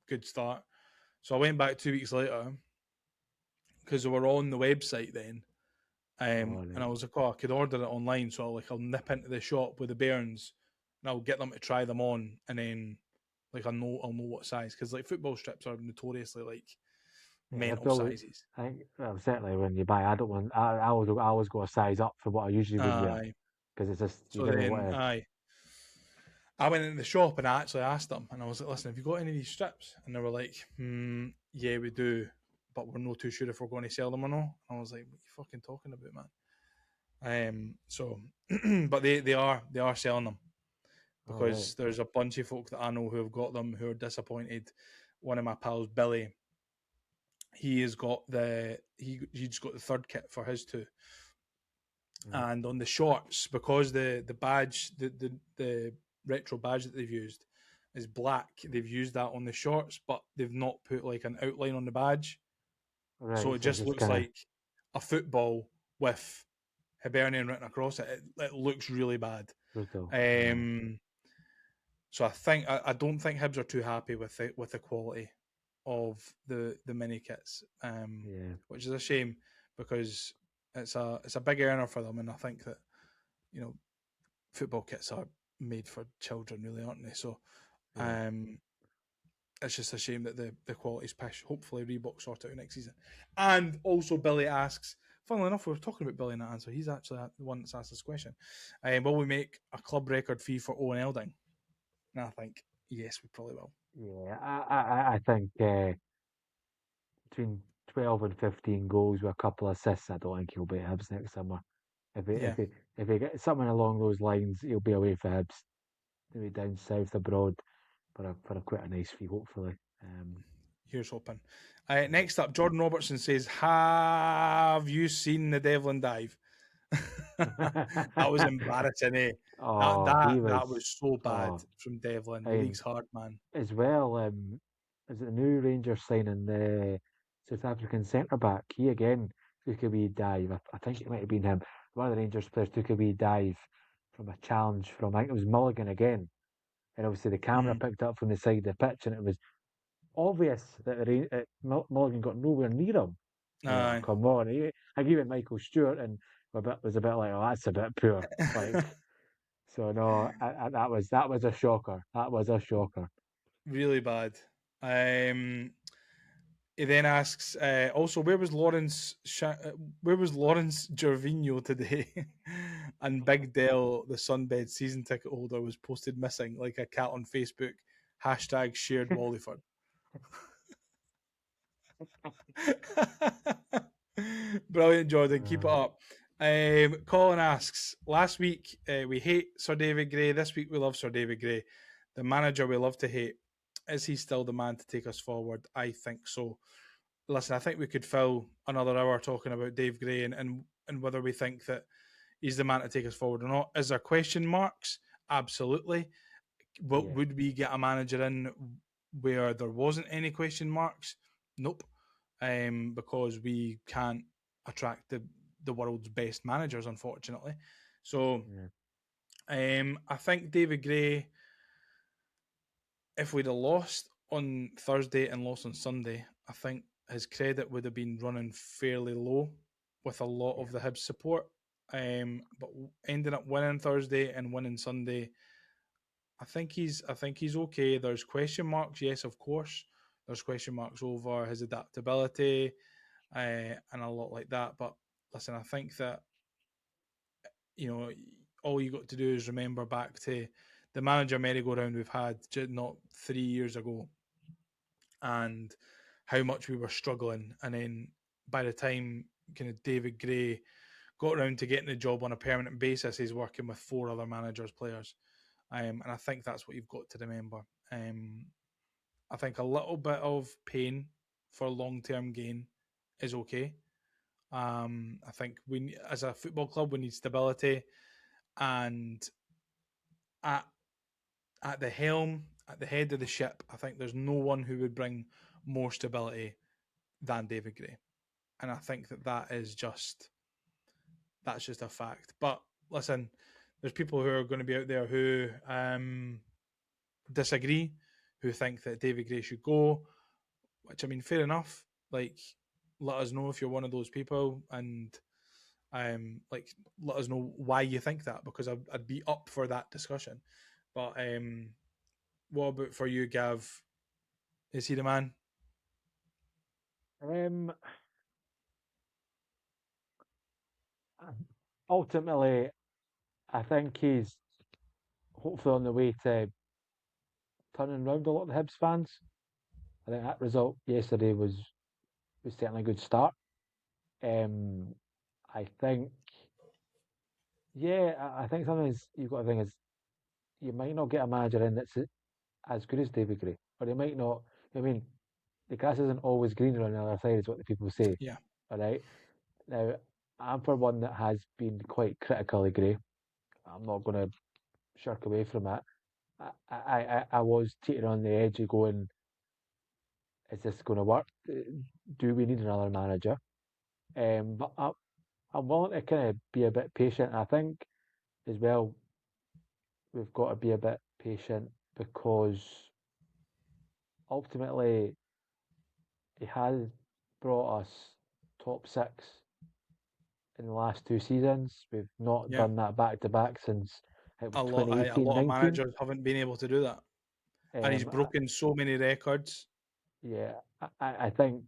Good start. So I went back 2 weeks later because they were on the website then. Oh, And I right. was like, oh, I could order it online. So I'll nip into the shop with the Bairns and I'll get them to try them on. And then like I'll know what size. Because like football strips are notoriously like Yeah, mental probably. sizes. I think well, certainly when you buy adult ones, I always go a size up for what I usually would wear Aye. because it's just you So don't know then, what. I went into the shop and I actually asked them, and I was like, "Listen, have you got any of these strips?" And they were like, "Yeah, we do, but we're not too sure if we're going to sell them or not." And I was like, "What are you fucking talking about, man?" So, but they are selling them All right. because there's a bunch of folk that I know who have got them who are disappointed. One of my pals, Billy, he's got the third kit for his two, Mm. and on the shorts because the badge the retro badge that they've used is black. They've used that on the shorts, but they've not put like an outline on the badge, so Right. it So it's just just looks kind of like a football with Hibernian written across it. It looks really bad. brutal. So I don't think Hibs are too happy with the quality of the mini kits, Yeah. which is a shame because it's a big earner for them, and I think that you know football kits are made for children, really, aren't they? So Yeah. it's just a shame that the quality's pish. Hopefully, Reebok sort it out next season. And also, Billy asks. Funnily enough, we were talking about Billy in that answer. He's actually the one that's asked this question. Will we make a club record fee for Owen Elding? And I think yes, we probably will. Yeah. I think between 12 and 15 goals with a couple of assists, I don't think he'll be at Hibs next summer. If he Yeah, if he if he gets something along those lines, he'll be away for Hibs. Maybe down south abroad for a quite a nice fee, hopefully. Here's hoping. Next up, Jordan Robertson says, "Have you seen the Devlin dive?" That was embarrassing, eh? That was so bad from Devlin. The league's hard, man. As well, is it the new Rangers signing the South African centre back? He again took a wee dive. I think it might have been him. One of the Rangers players took a wee dive from a challenge from, I think it was Mulligan again. And obviously the camera picked up from the side of the pitch, and it was obvious that Mulligan got nowhere near him. Oh, come on. I gave it Michael Stewart and was a bit like, oh, that's a bit poor. Like, so no, that was a shocker. That was a shocker. Really bad. He then asks, also, where was Lawrence Gervinho today? And Big Dell, the Sunbed season ticket holder, was posted missing like a cat on Facebook. # shared Wallyford. Brilliant, Jordan. Keep it up. Colin asks, last week we hate Sir David Gray. This week we love Sir David Gray. The manager we love to hate. Is he still the man to take us forward? I think so. Listen, I think we could fill another hour talking about Dave Gray and whether we think that he's the man to take us forward or not. Is there question marks? Absolutely. But would we get a manager in where there wasn't any question marks? Nope. Because we can't attract the world's best managers, unfortunately. So I think David Gray, if we'd have lost on Thursday and lost on Sunday, I think his credit would have been running fairly low with a lot of the Hibs support. But ending up winning Thursday and winning Sunday, I think he's okay. There's question marks, yes, of course. There's question marks over his adaptability and a lot like that. But listen, I think that, all you got to do is remember back to the manager merry-go-round we've had not 3 years ago and how much we were struggling. And then by the time kind of David Gray got around to getting the job on a permanent basis, he's working with 4 other managers' players. And I think that's what you've got to remember. I think a little bit of pain for long-term gain is okay. I think we, as a football club, we need stability, and at the helm, at the head of the ship, I think there's no one who would bring more stability than David Gray, and I think that's just a fact. But listen, there's people who are going to be out there who disagree, who think that David Gray should go, which, I mean, fair enough. Like, let us know if you're one of those people, and let us know why you think that, because I'd be up for that discussion. But what about for you, Gav? Is he the man? Ultimately, I think he's hopefully on the way to turning around a lot of the Hibs fans. I think that result yesterday was certainly a good start. I think, I think sometimes you've got to think is you might not get a manager in that's as good as David Gray, or he might not. I mean, the grass isn't always greener on the other side, is what the people say. Yeah. All right. Now, I'm for one that has been quite critical of Gray. I'm not going to shirk away from that. I was teetering on the edge of going, is this going to work? Do we need another manager? But I'm willing to kind of be a bit patient. I think as well, we've got to be a bit patient because ultimately he has brought us top 6 in the last 2 seasons. We've not done that back to back since it was 2018, a lot of managers haven't been able to do that, and he's broken so many records. Yeah, I think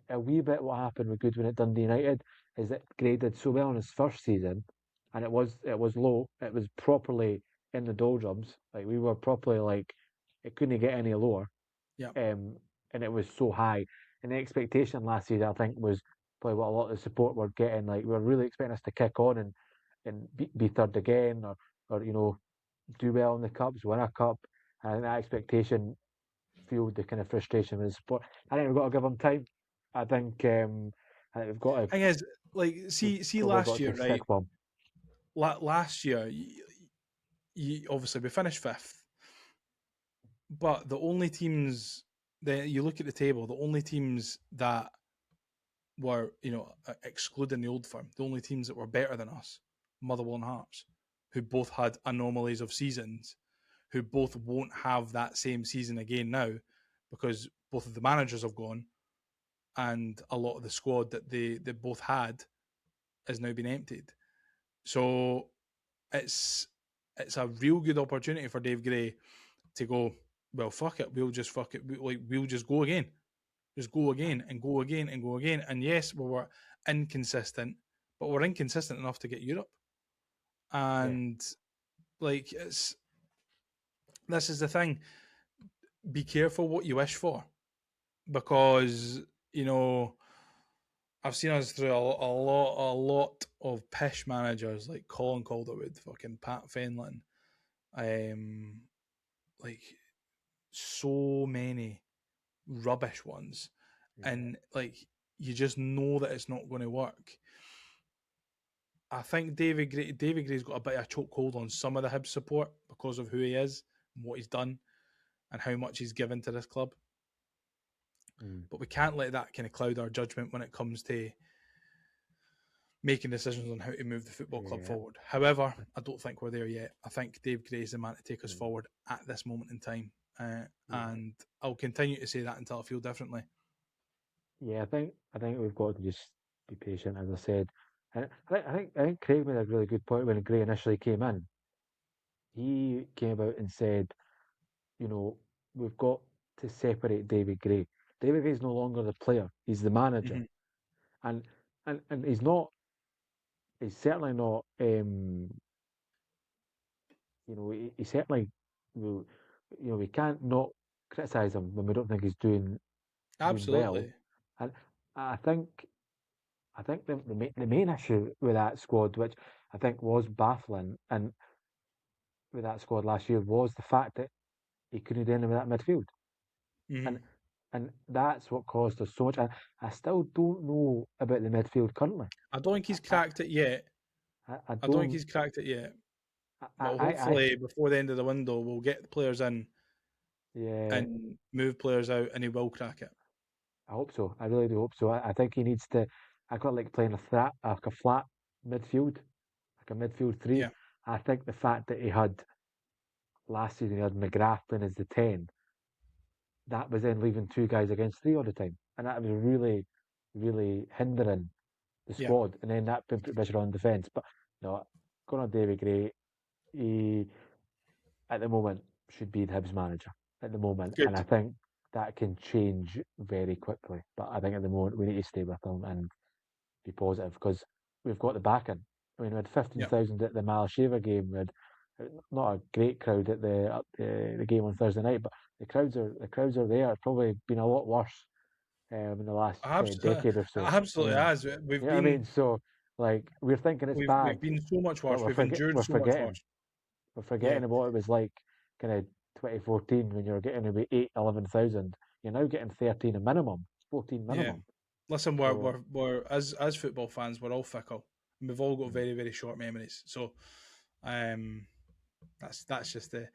a wee bit what happened with Goodwin at Dundee United is that Gray did so well in his first season, and it was low. It was properly in the doldrums. Like, we were properly like, it couldn't get any lower. Yeah. And it was so high. And the expectation last season, I think, was probably what a lot of the support were getting. Like, we were really expecting us to kick on and be third again, or do well in the cups, win a cup. And that expectation feel the kind of frustration with the support. I think we've got to give him time. I think we've got to. Thing is, like, see Probably last got to year, take right? stick for him. Last year, obviously we finished 5th, but the only teams that you look at the table, the only teams that were, excluding the Old Firm, the only teams that were better than us, Motherwell and Hearts, who both had anomalies of seasons, who both won't have that same season again now, because both of the managers have gone, and a lot of the squad that they both had has now been emptied. So it's a real good opportunity for Dave Gray to go, well, fuck it, we'll just we'll just go again. Just go again and go again and go again. And yes, we were inconsistent, but we're inconsistent enough to get Europe. And this is the thing. Be careful what you wish for, because I've seen us through a lot of pish managers like Colin Calderwood, fucking Pat Fenlon, like so many rubbish ones, and like you just know that it's not going to work. I think David Gray's got a bit of a chokehold on some of the Hibs support because of who he is and what he's done and how much he's given to this club. But we can't let that kind of cloud our judgment when it comes to making decisions on how to move the football club forward. However, I don't think we're there yet. I think Dave Gray is the man to take us forward at this moment in time. And I'll continue to say that until I feel differently. Yeah, I think we've got to just be patient, as I said. And I think Craig made a really good point when Gray initially came in. He came about and said, we've got to separate David Gray. David Gray's no longer the player; he's the manager, and he's not. He's certainly not. He certainly. We can't not criticise him when we don't think he's doing well. Absolutely. And I think the main issue with that squad, which I think was baffling, and with that squad last year, was the fact that he couldn't do anything with that midfield, and that's what caused us so much. I still don't know about the midfield currently. I don't think he's cracked it yet. I don't think he's cracked it yet. But hopefully, before the end of the window, we'll get the players in, and move players out, and he will crack it. I hope so. I really do hope so. I think he needs to. I quite like playing a flat midfield, like a midfield three. Yeah. I think the fact that he had last season, he had McGrath playing as the 10, that was then leaving 2 guys against 3 all the time, and that was really, really hindering the squad. And then that put pressure on defence. But no, going on David Gray, he at the moment should be the Hibs manager at the moment, and I think that can change very quickly. But I think at the moment we need to stay with him and be positive, because we've got the backing. I mean, we had 15,000 at the Malasheva game. We had not a great crowd at the game on Thursday night, but the crowds are there. It's probably been a lot worse in the last decade or so. Absolutely has. We've been. I mean, so like we're thinking it's bad. We've been so much worse. We've endured so much worse. We're forgetting what it was like, kind of 2014, when you were getting about 11,000. You're now getting 13 a minimum, 14 minimum. Yeah. Listen, we're as football fans, we're all fickle, and we've all got very, very short memories. So, that's just the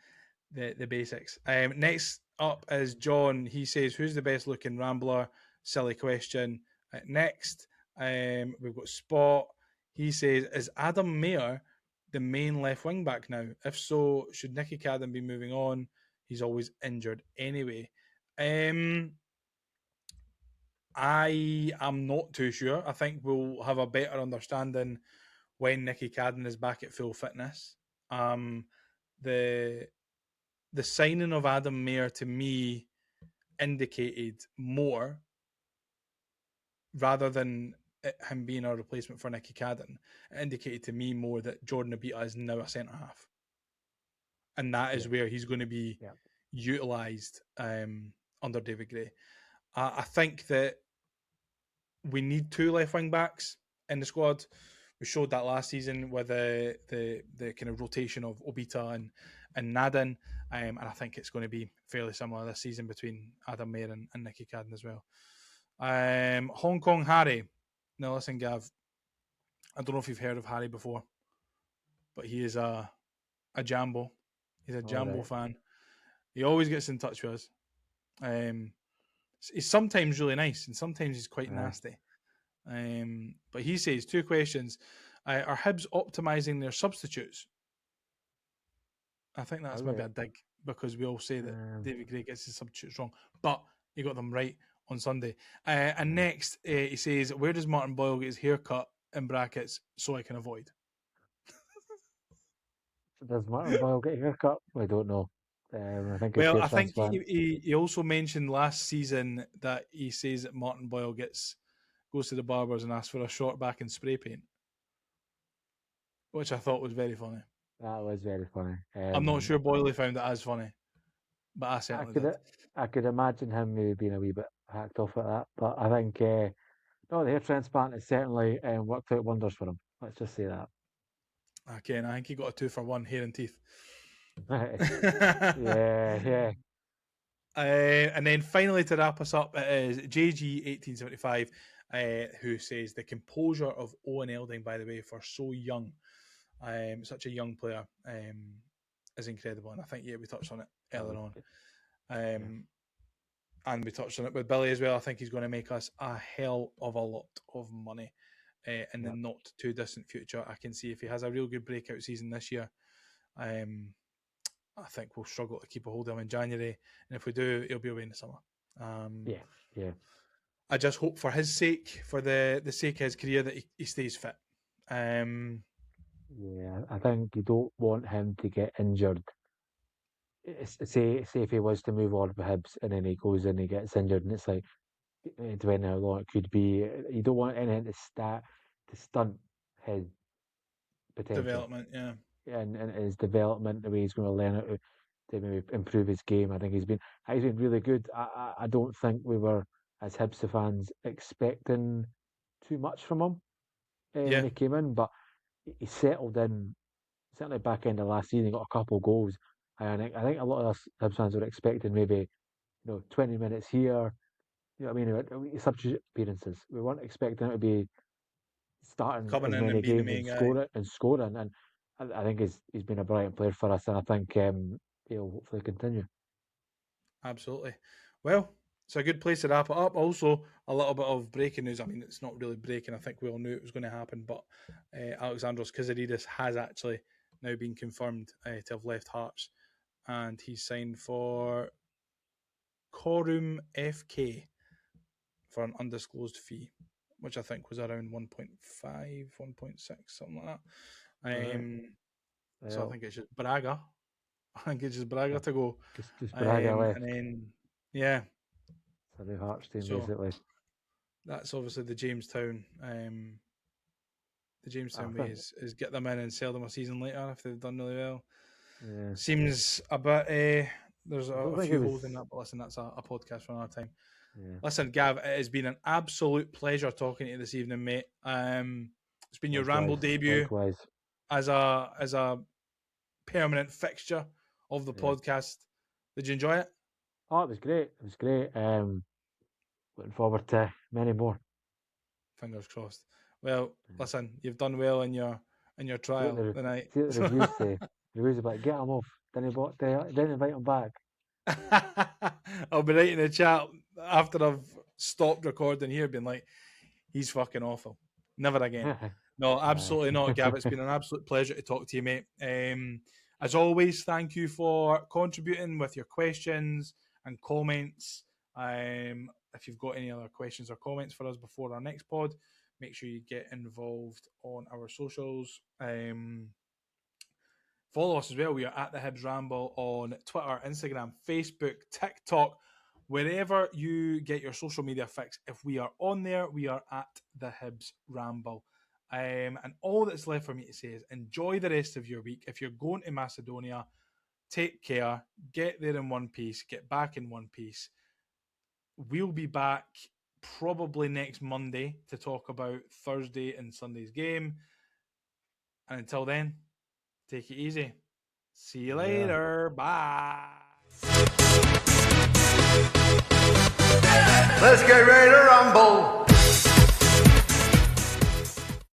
basics. Next up is John. He says, "Who's the best looking Rambler?" Silly question. Next, we've got Spot. He says, "Is Adam Mayer the main left wing back now? If so, should Nicky Cadden be moving on? He's always injured anyway." I am not too sure. I think we'll have a better understanding when Nicky Cadden is back at full fitness. The signing of Adam Mayer to me indicated more, rather than him being a replacement for Nicky Cadden. It indicated to me more that Jordan Abita is now a centre half, and that is where he's going to be utilised under David Gray. I think that we need 2 left wing backs in the squad. We showed that last season with the kind of rotation of Obita and Naden. And I think it's going to be fairly similar this season between Adam Mayer and Nicky Cadden as well. Hong Kong Harry. Now listen, Gav, I don't know if you've heard of Harry before, but he is a Jambo. He's a Jambo right. fan. He always gets in touch with us. He's sometimes really nice and sometimes he's quite nasty. But he says 2 questions. Are Hibs optimising their substitutes? I think that's maybe a dig because we all say that David Gray gets his substitutes wrong, but he got them right on Sunday. And next, he says, where does Martin Boyle get his haircut, in brackets, so I can avoid? Does Martin Boyle get a haircut? I don't know. I think it's Well, hair I think transplant. he also mentioned last season that he says that Martin Boyle goes to the barbers and asks for a short back and spray paint, which I thought was very funny. That was very funny. I'm not sure Boyley found it as funny, but I certainly did. I could imagine him maybe being a wee bit hacked off at that, but I think no, the hair transplant has certainly worked out wonders for him. Let's just say that. Okay, and I think he got a 2-for-1 hair and teeth. yeah. And then finally to wrap us up, it is JG1875 who says the composure of Owen Elding, by the way, for so young, such a young player, is incredible. And I think we touched on it earlier on. And we touched on it with Billy as well. I think he's going to make us a hell of a lot of money in the not too distant future. I can see if he has a real good breakout season this year, I think we'll struggle to keep a hold of him in January. And if we do, he'll be away in the summer. Yeah. I just hope for his sake, for the sake of his career, that he stays fit. Yeah, I think you don't want him to get injured. Say if he was to move on with Hibs and then he goes in and he gets injured and it's like, depending on how long it could be, you don't want anything to stunt his potential. Development, yeah. And his development, the way he's going to learn how to maybe improve his game. I think he's been really good. I don't think we were, as Hibs fans, expecting too much from him when he came in, but he settled in. Certainly back end of last season, he got a couple of goals. And I think a lot of us Hibs fans were expecting maybe 20 minutes here. You know what I mean? Substitute appearances. We weren't expecting him to be starting Coming as in many and being the games main and scoring. And I think he's been a brilliant player for us, and I think he'll hopefully continue. Absolutely. Well, it's a good place to wrap it up. Also, a little bit of breaking news. I mean, it's not really breaking. I think we all knew it was going to happen, but Alexandros Kazidis has actually now been confirmed to have left Hearts, and he's signed for Corum FK for an undisclosed fee, which I think was around 1.5, 1.6, something like that. So I think it's just Braga. I think it's just Braga to go. Just Braga left. And then, yeah. So the Hearts team, basically. That's obviously the Jamestown. The Jamestown way is get them in and sell them a season later if they've done really well. Yeah. Seems a bit. There's a few holes in that, but listen, that's a podcast for another time. Yeah. Listen, Gav, it has been an absolute pleasure talking to you this evening, mate. It's been your Ramble debut as a permanent fixture of the podcast. Did you enjoy it? Oh, it was great. It was great. Looking forward to many more. Fingers crossed. Well, listen, you've done well in your trial tonight. See what the reviews say. The reviews about get him off. Didn't invite him back. I'll be writing in the chat after I've stopped recording here, being like, he's fucking awful. Never again. No, absolutely not, Gav. It's been an absolute pleasure to talk to you, mate. As always, thank you for contributing with your questions and comments. If you've got any other questions or comments for us before our next pod, make sure you get involved on our socials. Follow us as well. We are at the Hibs Ramble on Twitter, Instagram, Facebook, TikTok, wherever you get your social media fix. If we are on there, we are at the Hibs Ramble. And all that's left for me to say is enjoy the rest of your week. If you're going to Macedonia, take care, get there in one piece, get back in one piece. We'll be back probably next Monday to talk about Thursday and Sunday's game. And until then, take it easy. See you later. Bye. Let's get ready to rumble.